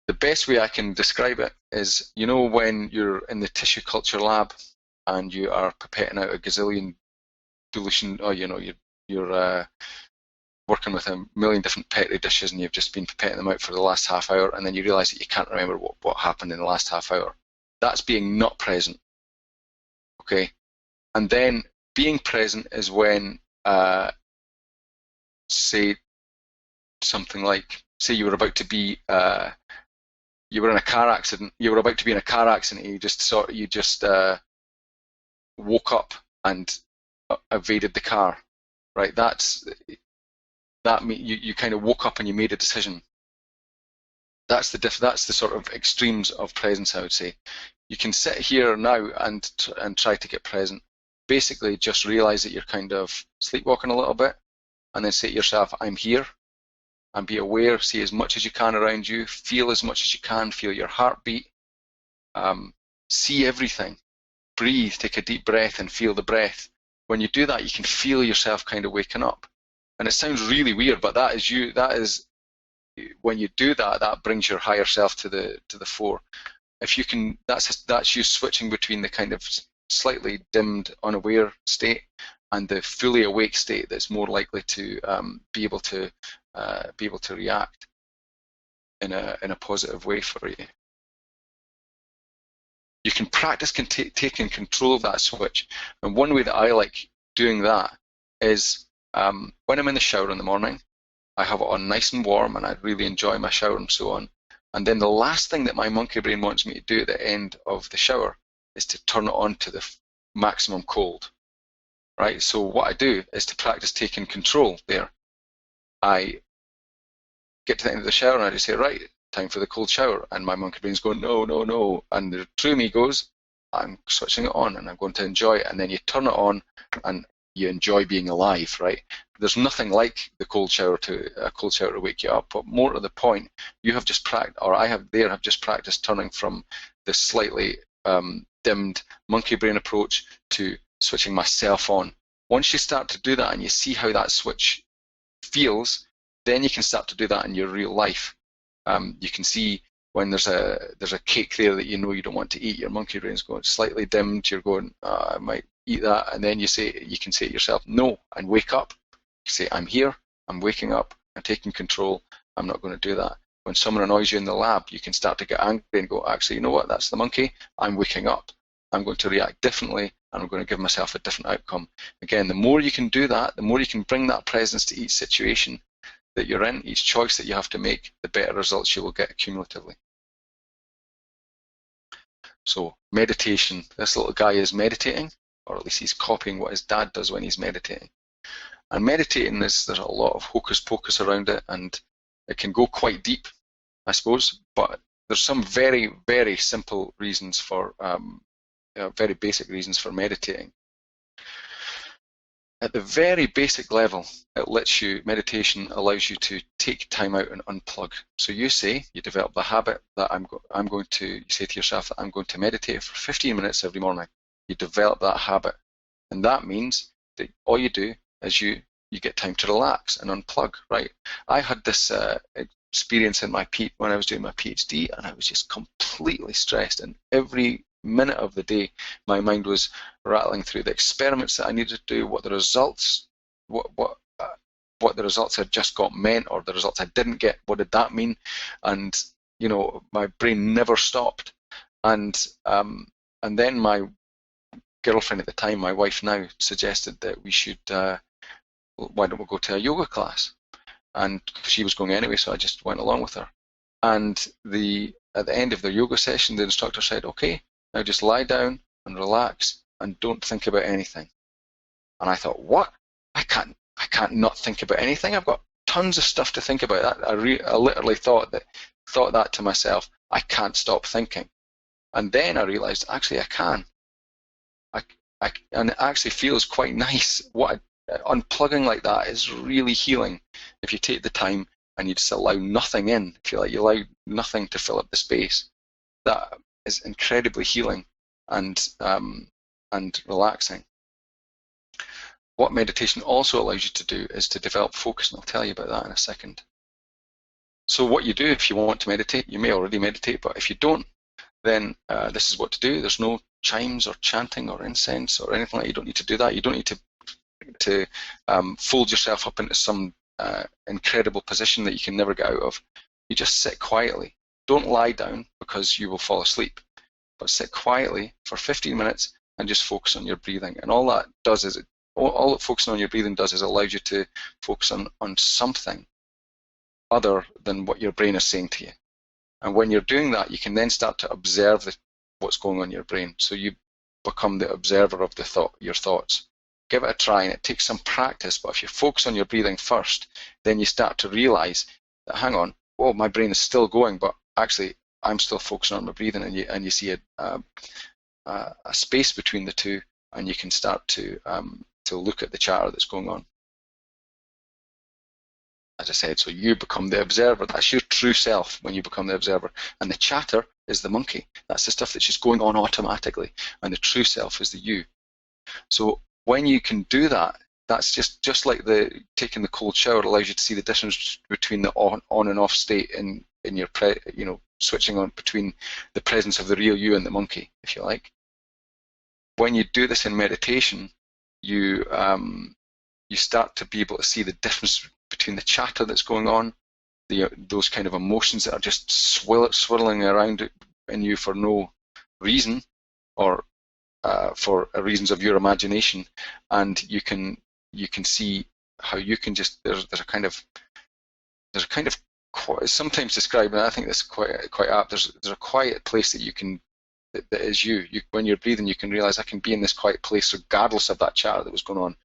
The best way I can describe it is, you know, when you're in the tissue culture lab and you are pipetting out a gazillion dilution, or you know, you're working with a million different Petri dishes, and you've just been pipetting them out for the last half hour, and then you realise that you can't remember what happened in the last half hour. That's being not present. Okay, and then being present is when, say, something like, say you were about to be, you were in a car accident. You were about to be in a car accident. And you just woke up and evaded the car, right? You kind of woke up and you made a decision. That's the sort of extremes of presence, I would say. You can sit here now and try to get present. Basically, just realize that you're kind of sleepwalking a little bit, and then say to yourself, I'm here, and be aware, see as much as you can around you, feel as much as you can, feel your heartbeat, see everything, breathe, take a deep breath and feel the breath. When you do that, you can feel yourself kind of waking up. And it sounds really weird, but that is when you do that, that brings your higher self to the fore. If you can, that's you switching between the kind of slightly dimmed, unaware state and the fully awake state that's more likely to be able to react in a positive way for you. You can practice taking control of that switch, and one way that I like doing that is when I'm in the shower in the morning, I have it on nice and warm, and I really enjoy my shower and so on. And then the last thing that my monkey brain wants me to do at the end of the shower is to turn it on to the maximum cold, right? So what I do is to practice taking control there. I get to the end of the shower and I just say, right, time for the cold shower. And my monkey brain's going, no, no, no. And the true me goes, I'm switching it on and I'm going to enjoy it. And then you turn it on and you enjoy being alive, right? There's nothing like a cold shower to wake you up. But more to the point, you have just practiced, or I have just practiced turning from the slightly dimmed monkey brain approach to switching myself on. Once you start to do that and you see how that switch feels, then you can start to do that in your real life. You can see when there's a cake there that you know you don't want to eat, your monkey brain's going slightly dimmed, you're going, I might eat that, and then you can say to yourself, no, and wake up. You say, I'm here, I'm waking up, I'm taking control, I'm not going to do that. When someone annoys you in the lab, you can start to get angry and go, actually, you know what, that's the monkey, I'm waking up. I'm going to react differently, and I'm going to give myself a different outcome. Again, the more you can do that, the more you can bring that presence to each situation that you're in, each choice that you have to make, the better results you will get cumulatively. So meditation, this little guy is meditating, or at least he's copying what his dad does when he's meditating. And meditating there's a lot of hocus pocus around it, and it can go quite deep, I suppose, but there's some very, very simple reasons for, very basic reasons for meditating. At the very basic level, meditation allows you to take time out and unplug. So you develop the habit that you say to yourself that I'm going to meditate for 15 minutes every morning. You develop that habit. And that means that all you do is you get time to relax and unplug, right? I had this experience when I was doing my PhD, and I was just completely stressed, and every minute of the day my mind was rattling through the experiments that I needed to do, what the results had just got meant, or the results I didn't get, what did that mean? And my brain never stopped. And then my girlfriend at the time, my wife now, suggested that we should why don't we go to a yoga class? And she was going anyway, so I just went along with her. And at the end of the yoga session, the instructor said, okay, now just lie down and relax and don't think about anything. And I thought, what? I can't not think about anything. I've got tons of stuff to think about. I literally thought that to myself. I can't stop thinking. And then I realized, actually, I can. And it actually feels quite nice. Unplugging like that is really healing if you take the time and you just allow nothing in. If you allow nothing to fill up the space, that is incredibly healing and relaxing. What meditation also allows you to do is to develop focus, and I'll tell you about that in a second. So what you do if you want to meditate, you may already meditate, but if you don't, then this is what to do. There's no chimes or chanting or incense or anything like that. You don't need to do that. You don't need to fold yourself up into some incredible position that you can never get out of. You just sit quietly. Don't lie down because you will fall asleep, but sit quietly for 15 minutes and just focus on your breathing. And all that does is, all that focusing on your breathing does is allows you to focus on something other than what your brain is saying to you. And when you're doing that, you can then start to observe what's going on in your brain. So you become the observer of your thoughts. Give it a try, and it takes some practice, but if you focus on your breathing first, then you start to realize that, hang on, oh, my brain is still going, but actually I'm still focusing on my breathing, and you see a space between the two, and you can start to look at the chatter that's going on. As I said, so you become the observer. That's your true self when you become the observer. And the chatter is the monkey. That's the stuff that's just going on automatically. And the true self is the you. So when you can do that, that's just like taking the cold shower allows you to see the difference between the on and off state in your switching on between the presence of the real you and the monkey, if you like. When you do this in meditation, you start to be able to see the difference between the chatter that's going on, those kind of emotions that are just swirling around in you for no reason, or for reasons of your imagination, and you can see how you can just there's a kind of sometimes described, and I think that's quite apt. There's a quiet place that you can that is you. When you're breathing, you can realize I can be in this quiet place regardless of that chatter that was going on.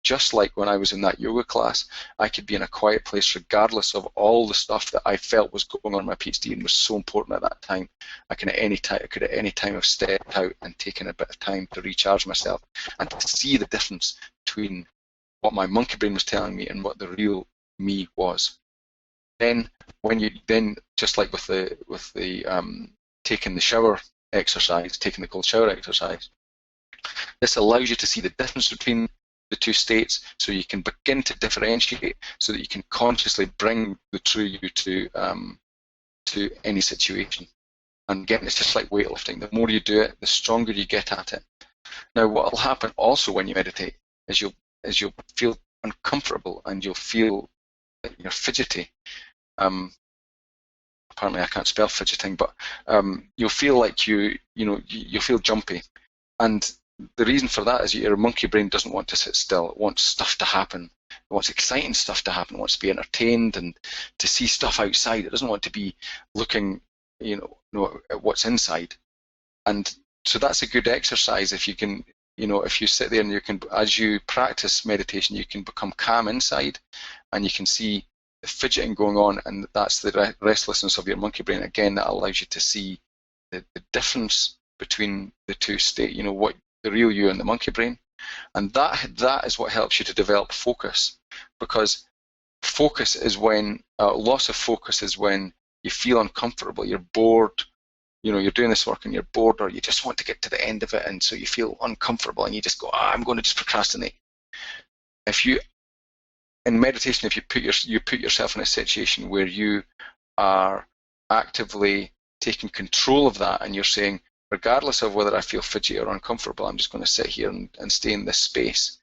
Just like when I was in that yoga class, I could be in a quiet place regardless of all the stuff that I felt was going on in my PhD and was so important at that time. I could at any time have stepped out and taken a bit of time to recharge myself and to see the difference between what my monkey brain was telling me and what the real me was. Then just like with the taking the shower exercise, taking the cold shower exercise, this allows you to see the difference between the two states, so you can begin to differentiate, so that you can consciously bring the true you to to any situation. And again, it's just like weightlifting. The more you do it, the stronger you get at it. Now, what will happen also when you meditate is you'll feel uncomfortable and you'll feel that you're fidgety. Apparently, I can't spell fidgeting, but you'll feel like you'll feel jumpy. And the reason for that is your monkey brain doesn't want to sit still. It wants stuff to happen. It wants exciting stuff to happen. It wants to be entertained and to see stuff outside. It doesn't want to be looking, at what's inside. And so that's a good exercise. If you can, if you sit there and you can, as you practice meditation, you can become calm inside, and you can see the fidgeting going on, and that's the restlessness of your monkey brain. Again, that allows you to see the difference between the two states. What the real you and the monkey brain, and that is what helps you to develop focus. Because focus is when loss of focus is when you feel uncomfortable, you're bored. You're doing this work and you're bored, or you just want to get to the end of it, and so you feel uncomfortable and you just go, I'm going to just procrastinate. In meditation, if you put yourself in a situation where you are actively taking control of that, and you're saying, regardless of whether I feel fidgety or uncomfortable, I'm just going to sit here and stay in this space,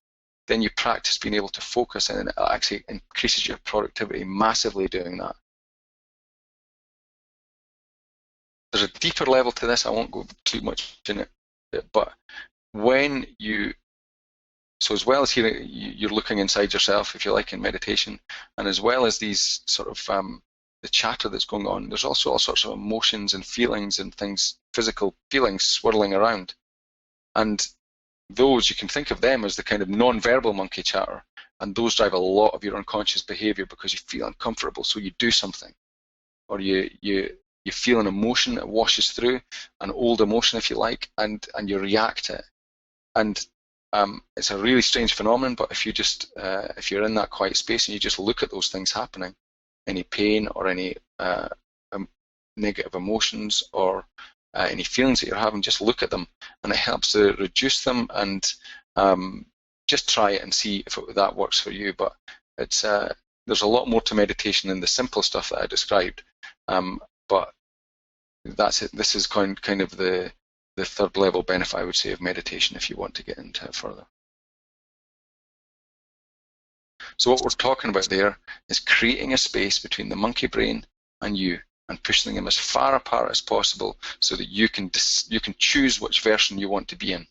then you practice being able to focus, and it actually increases your productivity massively doing that. There's a deeper level to this. I won't go too much in it, but so as well as here, you're looking inside yourself, if you like, in meditation, and as well as these sort of the chatter that's going on, there's also all sorts of emotions and feelings and things, physical feelings swirling around. And those, you can think of them as the kind of non-verbal monkey chatter, and those drive a lot of your unconscious behavior because you feel uncomfortable, so you do something, or you feel an emotion that washes through, an old emotion, if you like, and you react to it. And it's a really strange phenomenon, but if you're in that quiet space and you just look at those things happening, any pain or any negative emotions or any feelings that you're having, just look at them, and it helps to reduce them. And just try it and see if that works for you. But there's a lot more to meditation than the simple stuff that I described. But that's it. This is kind of the third level benefit, I would say, of meditation, if you want to get into it further. So what we're talking about there is creating a space between the monkey brain and you, and pushing them as far apart as possible so that you can choose which version you want to be in.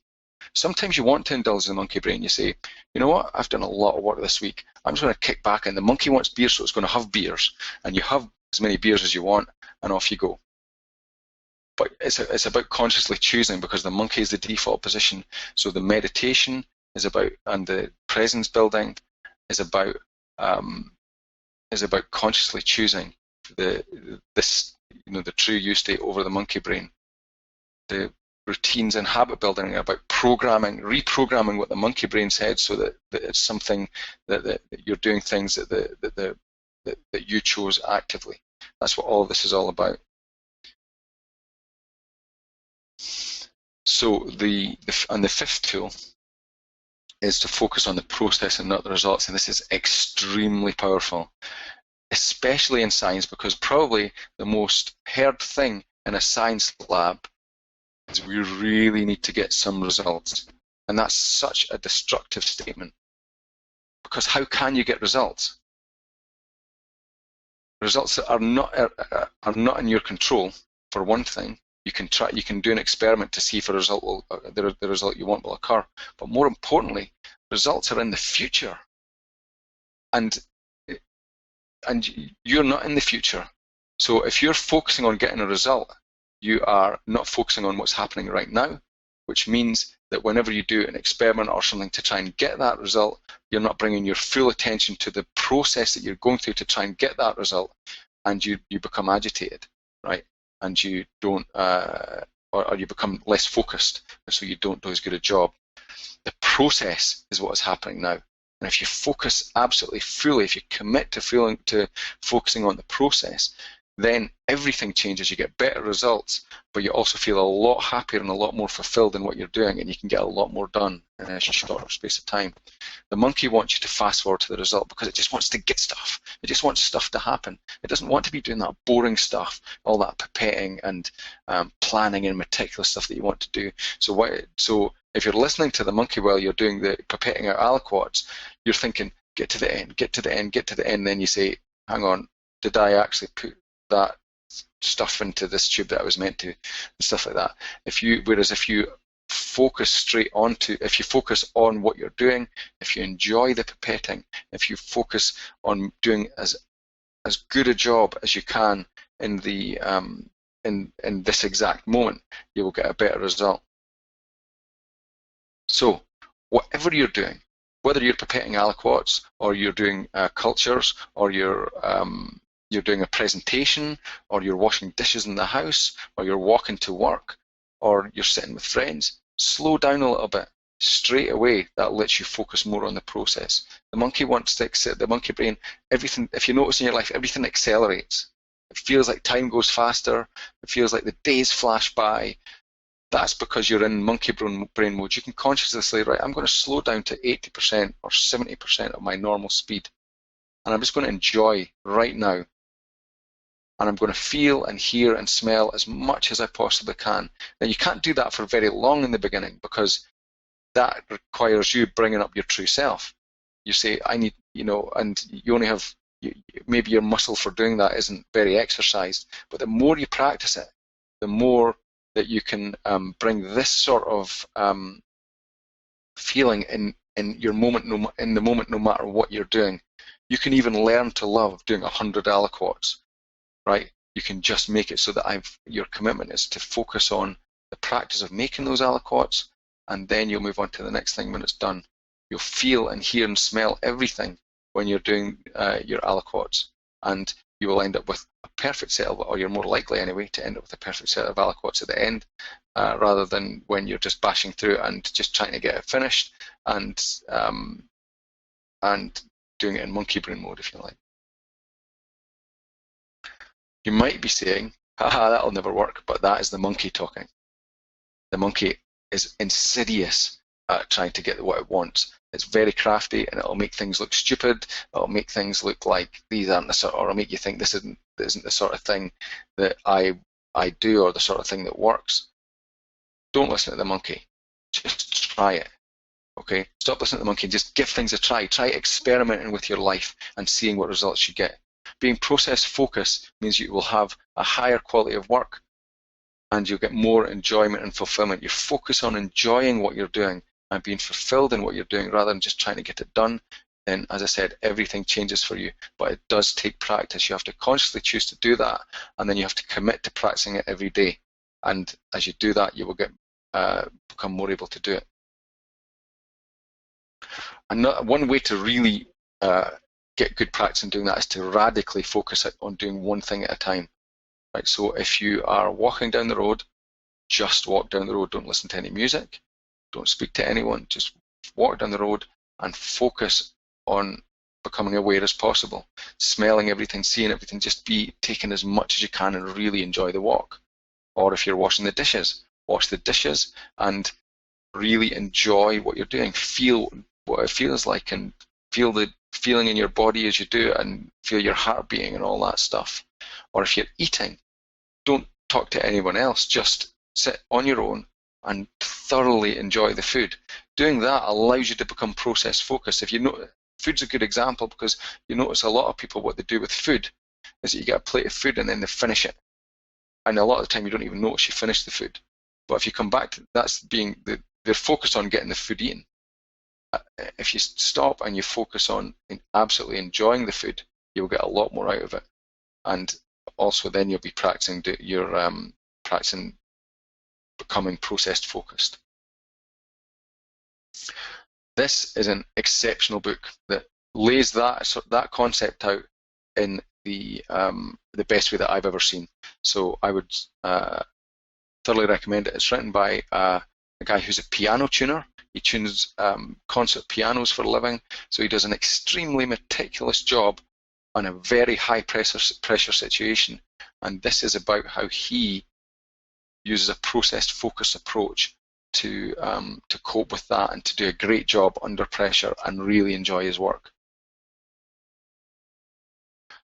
Sometimes you want to indulge the monkey brain. You say, you know what, I've done a lot of work this week. I'm just going to kick back, and the monkey wants beer, so it's going to have beers, and you have as many beers as you want, and off you go. But it's about consciously choosing, because the monkey is the default position. So the meditation is about, and the presence building is about consciously choosing the true you state over the monkey brain. The routines and habit building are about reprogramming what the monkey brain said, so that it's something that you're doing things that you chose actively. That's what all of this is all about. So the fifth tool is to focus on the process and not the results, and this is extremely powerful, especially in science, because probably the most heard thing in a science lab is we really need to get some results, and that's such a destructive statement, because how can you get results? Results that are not in your control. For one thing, you can do an experiment to see if the result you want will occur. But more importantly, results are in the future, and you're not in the future. So if you're focusing on getting a result, you are not focusing on what's happening right now, which means that whenever you do an experiment or something to try and get that result, you're not bringing your full attention to the process that you're going through to try and get that result, and you become agitated, right? And you don't, or you become less focused, so you don't do as good a job. The process is what is happening now. And if you focus absolutely fully, if you commit to focusing on the process, then everything changes. You get better results, but you also feel a lot happier and a lot more fulfilled in what you're doing, and you can get a lot more done in a shorter space of time. The monkey wants you to fast forward to the result because it just wants to get stuff. It just wants stuff to happen. It doesn't want to be doing that boring stuff, all that pipetting and planning and meticulous stuff that you want to do. So if you're listening to the monkey while you're doing the pipetting out aliquots, you're thinking, get to the end, get to the end, get to the end. Then you say, hang on, did I actually put that stuff into this tube that I was meant to, and stuff like that. Whereas if you focus if you focus on what you're doing, if you enjoy the pipetting, if you focus on doing as good a job as you can in the in this exact moment, you will get a better result. So whatever you're doing, whether you're pipetting aliquots or you're doing cultures, or you're doing a presentation, or you're washing dishes in the house, or you're walking to work, or you're sitting with friends, slow down a little bit. Straight away, that lets you focus more on the process. The monkey brain, everything, if you notice in your life, everything accelerates. It feels like time goes faster. It feels like the days flash by. That's because you're in monkey brain mode. You can consciously say, right, I'm going to slow down to 80% or 70% of my normal speed. And I'm just going to enjoy right now. And I'm going to feel and hear and smell as much as I possibly can. Now, you can't do that for very long in the beginning, because that requires you bringing up your true self. You say, I need, and you only have, maybe your muscle for doing that isn't very exercised, but the more you practice it, the more that you can bring this sort of feeling in your moment, no matter what you're doing. You can even learn to love doing 100 aliquots. Right? You can just make it so that your commitment is to focus on the practice of making those aliquots, and then you'll move on to the next thing when it's done. You'll feel and hear and smell everything when you're doing your aliquots, and you will end up with a perfect set or you're more likely anyway to end up with a perfect set of aliquots at the end, rather than when you're just bashing through it and just trying to get it finished and doing it in monkey brain mode, if you like. You might be saying, haha, that'll never work, but that is the monkey talking. The monkey is insidious at trying to get what it wants. It's very crafty, and it'll make things look stupid. It'll make things look like these aren't the sort, or it'll make you think this isn't the sort of thing that I do, or the sort of thing that works. Don't listen to the monkey. Just try it. Okay? Stop listening to the monkey and just give things a try. Try experimenting with your life and seeing what results you get. Being process focused means you will have a higher quality of work, and you'll get more enjoyment and fulfillment. You focus on enjoying what you're doing and being fulfilled in what you're doing rather than just trying to get it done. Then, as I said, everything changes for you, but it does take practice. You have to consciously choose to do that, and then you have to commit to practicing it every day. And as you do that, you will become more able to do it. And one way to really get good practice in doing that is to radically focus on doing one thing at a time. Right? So if you are walking down the road, just walk down the road. Don't listen to any music. Don't speak to anyone. Just walk down the road and focus on becoming aware as possible. Smelling everything, seeing everything. Just be taking as much as you can and really enjoy the walk. Or if you're washing the dishes, wash the dishes and really enjoy what you're doing. Feel what it feels like and feel the feeling in your body as you do it, and feel your heart beating and all that stuff. Or if you're eating, don't talk to anyone else. Just sit on your own and thoroughly enjoy the food. Doing that allows you to become process focused. If you know, food's a good example, because you notice a lot of people, what they do with food is that you get a plate of food and then they finish it. And a lot of the time you don't even notice you finished the food. But if you come back to that's being they're focused on getting the food eaten. If you stop and you focus on absolutely enjoying the food, you'll get a lot more out of it. And also then you'll be practicing becoming process focused. This is an exceptional book that lays that concept out in the best way that I've ever seen. So I would thoroughly recommend it. It's written by a guy who's a piano tuner. He tunes concert pianos for a living, so he does an extremely meticulous job on a very high pressure situation, and this is about how he uses a process-focused approach to cope with that and to do a great job under pressure and really enjoy his work.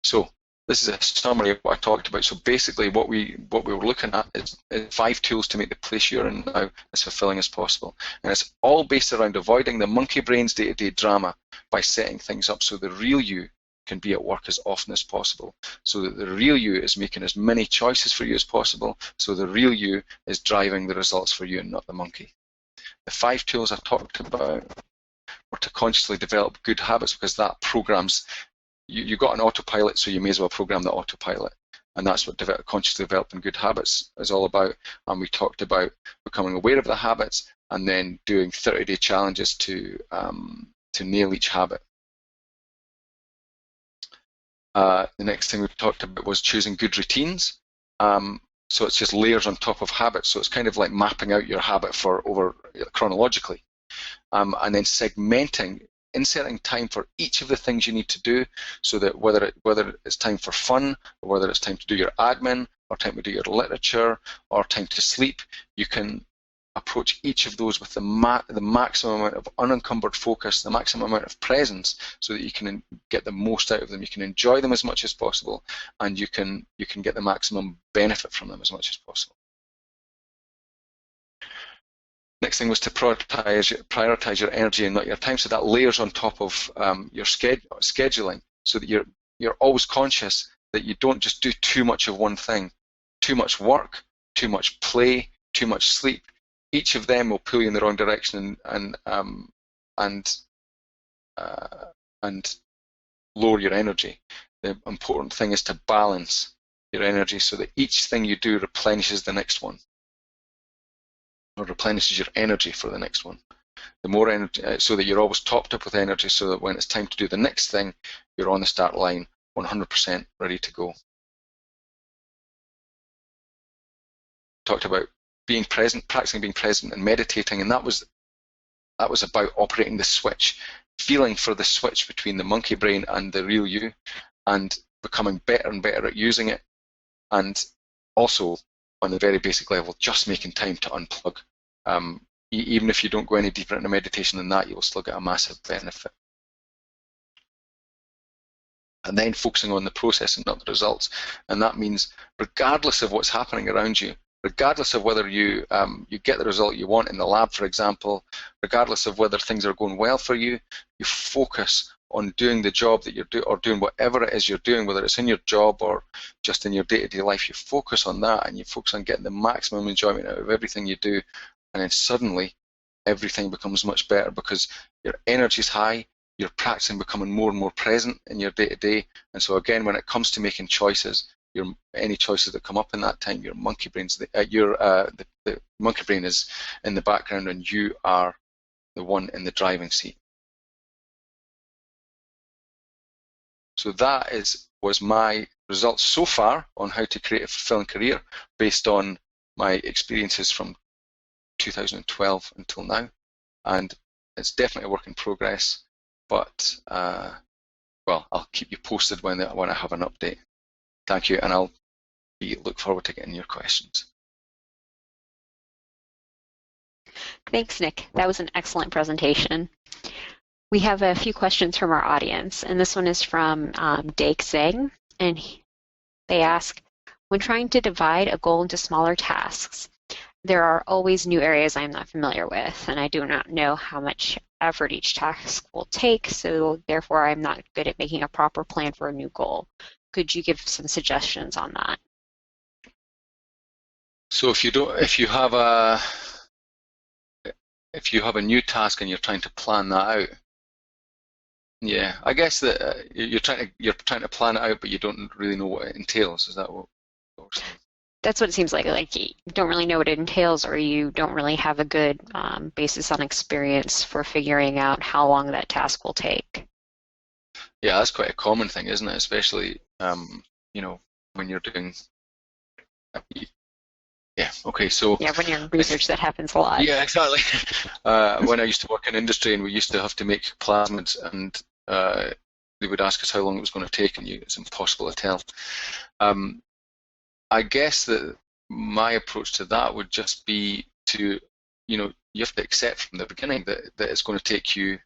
So this is a summary of what I talked about. So basically what we were looking at is 5 tools to make the place you're in now as fulfilling as possible. And it's all based around avoiding the monkey brain's day-to-day drama by setting things up so the real you can be at work as often as possible, so that the real you is making as many choices for you as possible, so the real you is driving the results for you and not the monkey. The 5 tools I talked about were to consciously develop good habits, because that programs, you got an autopilot, so you may as well program the autopilot. And that's what consciously developing good habits is all about. And we talked about becoming aware of the habits and then doing 30-day challenges to nail each habit. The next thing we talked about was choosing good routines. So it's just layers on top of habits. So it's kind of like mapping out your habit over chronologically, and then segmenting, inserting time for each of the things you need to do, so that whether it's time for fun, or whether it's time to do your admin, or time to do your literature, or time to sleep, you can approach each of those with the maximum amount of unencumbered focus, the maximum amount of presence, so that you can get the most out of them. You can enjoy them as much as possible, and you can get the maximum benefit from them as much as possible. Next thing was to prioritize your energy and not your time. So that layers on top of your scheduling, so that you're always conscious that you don't just do too much of one thing. Too much work, too much play, too much sleep. Each of them will pull you in the wrong direction and lower your energy. The important thing is to balance your energy so that each thing you do replenishes the next one, or replenishes your energy for the next one. The more energy, so that you're always topped up with energy, so that when it's time to do the next thing, you're on the start line 100% ready to go. Talked about being present, practicing being present and meditating, and that was about operating the switch, feeling for the switch between the monkey brain and the real you, and becoming better and better at using it, and also on the very basic level, just making time to unplug. Even if you don't go any deeper into meditation than that, you'll still get a massive benefit. And then focusing on the process and not the results, and that means regardless of what's happening around you, regardless of whether you get the result you want in the lab, for example, regardless of whether things are going well for you, you focus on doing the job that you're doing, or doing whatever it is you're doing, whether it's in your job or just in your day-to-day life. You focus on that, and you focus on getting the maximum enjoyment out of everything you do, and then suddenly everything becomes much better because your energy's high, you're practicing becoming more and more present in your day-to-day, and so again, when it comes to making choices, any choices that come up in that time, your monkey brain's the monkey brain is in the background, and you are the one in the driving seat. So that was my results so far on how to create a fulfilling career based on my experiences from 2012 until now, and it's definitely a work in progress. But well, I'll keep you posted when I have an update. Thank you, and I'll look forward to getting your questions. Thanks, Nick. That was an excellent presentation. We have a few questions from our audience, and this one is from Dake Zeng, and they ask, when trying to divide a goal into smaller tasks, there are always new areas I'm not familiar with, and I do not know how much effort each task will take, so therefore I'm not good at making a proper plan for a new goal. Could you give some suggestions on that? So if you have a new task and you're trying to plan that out, yeah, I guess that you're trying to plan it out, but you don't really know what it entails. Is that what we're saying? That's what it seems like. Like you don't really know what it entails, or you don't really have a good basis on experience for figuring out how long that task will take. Yeah, that's quite a common thing, isn't it? Especially, when you're doing. Yeah. Okay. So. Yeah, when you're in research, that happens a lot. Yeah, exactly. When I used to work in industry, and we used to have to make plasmids, and they would ask us how long it was going to take, and it's impossible to tell. I guess that my approach to that would just be to, you have to accept from the beginning that it's going to take you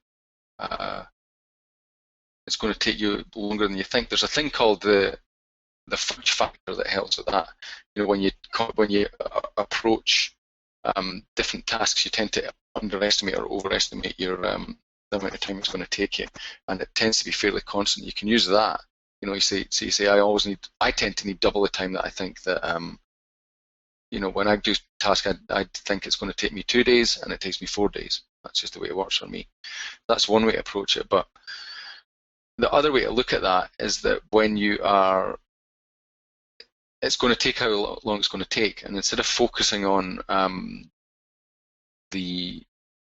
longer than you think. There's a thing called the fudge factor that helps with that. When you approach different tasks, you tend to underestimate or overestimate the amount of time it's going to take you, and it tends to be fairly constant. You can use that. You say I tend to need double the time that I think that when I do task, I think it's going to take me 2 days, and it takes me 4 days. That's just the way it works for me. That's one way to approach it. But the other way to look at that is that when it's going to take how long it's going to take, and instead of focusing on the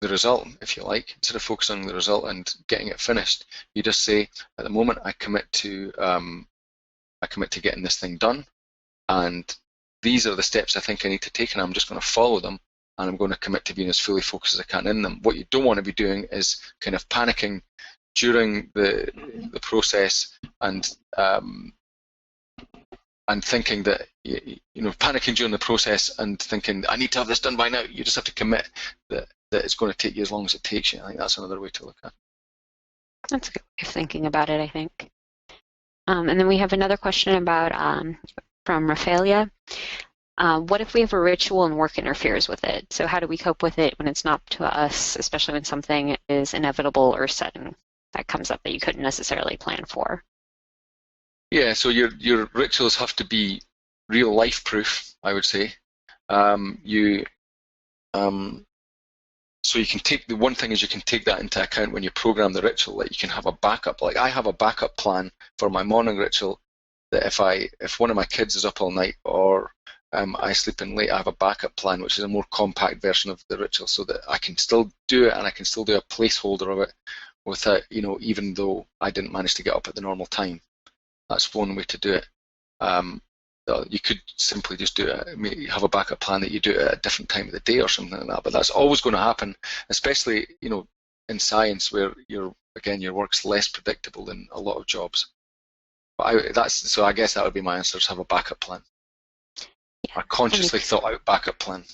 result, if you like, instead of focusing on the result and getting it finished, you just say, at the moment, I commit to getting this thing done, and these are the steps I think I need to take, and I'm just going to follow them, and I'm going to commit to being as fully focused as I can in them. What you don't want to be doing is kind of panicking during the process and thinking that panicking during the process and thinking I need to have this done by now. You just have to commit that it's going to take you as long as it takes you. I think that's another way to look at it. That's a good way of thinking about it, I think. And then we have another question about from Rafaelia. What if we have a ritual and work interferes with it? So how do we cope with it when it's not up to us, especially when something is inevitable or sudden that comes up that you couldn't necessarily plan for? Yeah, so your rituals have to be real life proof, I would say. So you can take the one thing is you can take that into account when you program the ritual. Like you can have a backup. Like I have a backup plan for my morning ritual. That if one of my kids is up all night or I sleep in late, I have a backup plan, which is a more compact version of the ritual, so that I can still do it and I can still do a placeholder of it without, even though I didn't manage to get up at the normal time. That's one way to do it. You could simply just do it. Have a backup plan that you do it at a different time of the day or something like that. But that's always going to happen, especially in science where your work's less predictable than a lot of jobs. But so I guess that would be my answer: is have a backup plan. Yeah, a consciously thought out backup plan.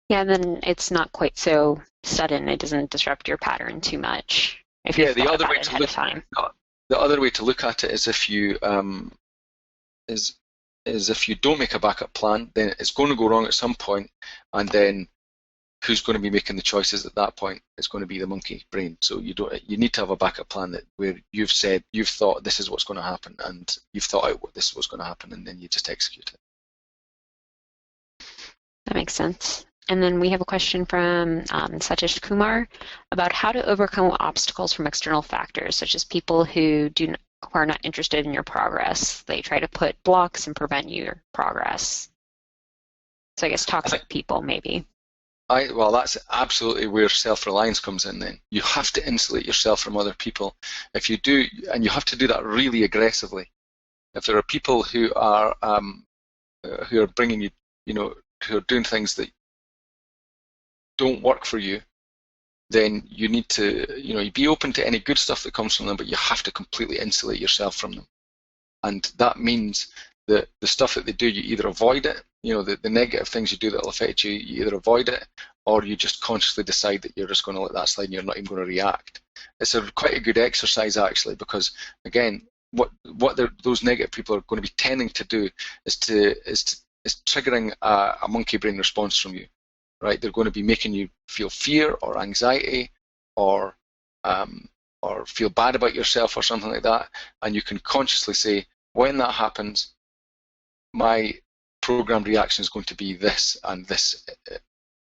Yeah, and then it's not quite so sudden. It doesn't disrupt your pattern too much. The other way to look at it is if you if you don't make a backup plan, then it's going to go wrong at some point, and then who's going to be making the choices at that point? It's going to be the monkey brain. So you need to have a backup plan where you've thought this is what's going to happen, and you've thought out what this was going to happen, and then you just execute it. That makes sense. And then we have a question from Satish Kumar about how to overcome obstacles from external factors, such as people who are not interested in your progress. They try to put blocks and prevent your progress. So I guess toxic people, maybe. Well, that's absolutely where self-reliance comes in then. You have to insulate yourself from other people. If you do, and you have to do that really aggressively. If there are people who are bringing you, who are doing things that don't work for you, then you need to, be open to any good stuff that comes from them, but you have to completely insulate yourself from them. And that means that the stuff that they do, you either avoid it, the negative things you do that will affect you, you either avoid it, or you just consciously decide that you're just going to let that slide and you're not even going to react. It's quite a good exercise, actually, because, again, what those negative people are going to be tending to do is triggering a monkey brain response from you. Right, they're going to be making you feel fear or anxiety or feel bad about yourself or something like that, and you can consciously say, when that happens, my programmed reaction is going to be this, and this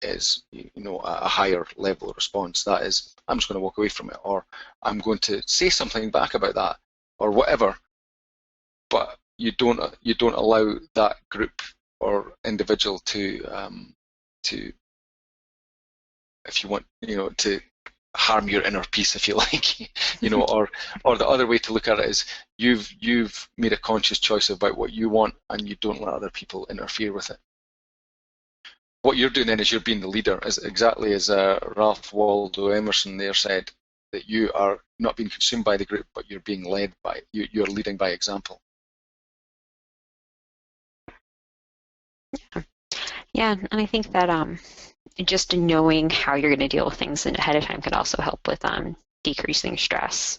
is a higher level of response. That is, I'm just going to walk away from it, or I'm going to say something back about that, or whatever. But you don't allow that group or individual to if you want, to harm your inner peace, if you like, or the other way to look at it is you've made a conscious choice about what you want, and you don't let other people interfere with it. What you're doing then is you're being the leader, exactly as Ralph Waldo Emerson there said. that you are not being consumed by the group, but you're being led by, you're leading by example. Yeah, and I think that just knowing how you're going to deal with things ahead of time could also help with decreasing stress.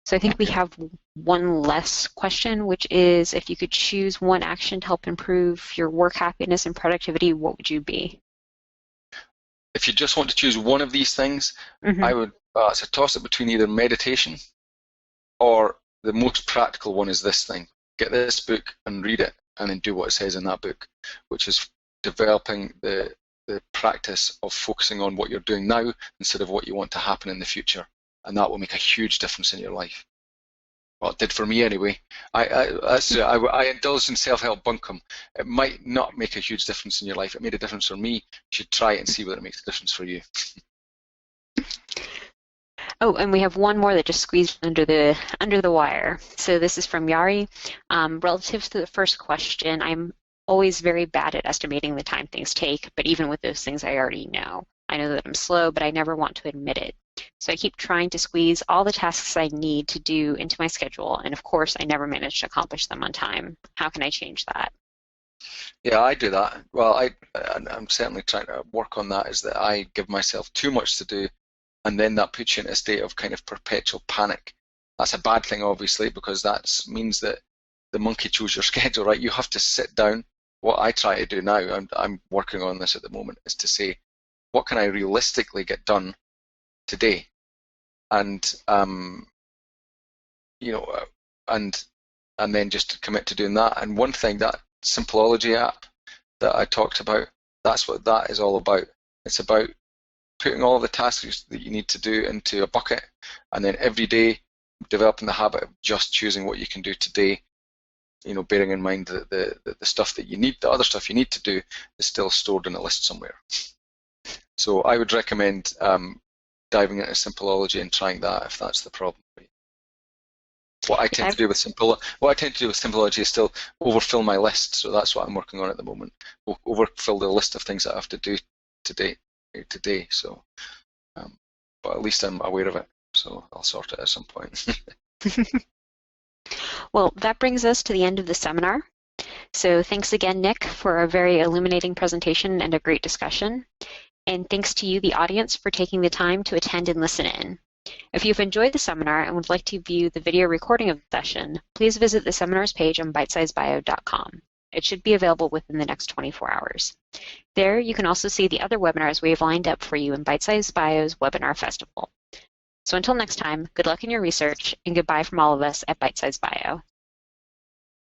So I think we have one less question, which is if you could choose one action to help improve your work happiness and productivity, what would you be? If you just want to choose one of these things, Mm-hmm. I would, it's a toss-up between either meditation or the most practical one is this thing. Get this book and read it and then do what it says in that book, which is developing the practice of focusing on what you're doing now instead of what you want to happen in the future. And that will make a huge difference in your life. Well, it did for me anyway. I indulged in self-help bunkum. It might not make a huge difference in your life. It made a difference for me. You should try it and see whether it makes a difference for you. Oh, and we have one more that just squeezed under the wire. So this is from Yari. Relative to the first question, I'm always very bad at estimating the time things take, but even with those things I already know. I know that I'm slow, but I never want to admit it. So I keep trying to squeeze all the tasks I need to do into my schedule, and of course, I never manage to accomplish them on time. How can I change that? Yeah, I do that. Well, I'm certainly trying to work on that, is that I give myself too much to do, and then that puts you in a state of kind of perpetual panic. That's a bad thing, obviously, because that means that the monkey chose your schedule, right? You have to sit down. What I try to do now, I'm working on this at the moment, is to say, what can I realistically get done today? And you know, and then just commit to doing that. And one thing, that Simpleology app that I talked about, that's what that is all about. It's about putting all the tasks that you need to do into a bucket, and then every day developing the habit of just choosing what you can do today. You know, bearing in mind that the stuff that you need, the other stuff you need to do, is still stored in a list somewhere. So I would recommend diving into Simpleology and trying that if that's the problem. What I tend to do with Simpleology is still overfill my list. So that's what I'm working on at the moment. Overfill the list of things that I have to do today. So, but at least I'm aware of it. So I'll sort it at some point. Well, that brings us to the end of the seminar. So thanks again, Nick, for a very illuminating presentation and a great discussion. And thanks to you, the audience, for taking the time to attend and listen in. If you've enjoyed the seminar and would like to view the video recording of the session, please visit the seminars page on bitesizebio.com. It should be available within the next 24 hours. There, you can also see the other webinars we have lined up for you in Bitesize Bio's Webinar Festival. So until next time, good luck in your research, and goodbye from all of us at Bitesize Bio.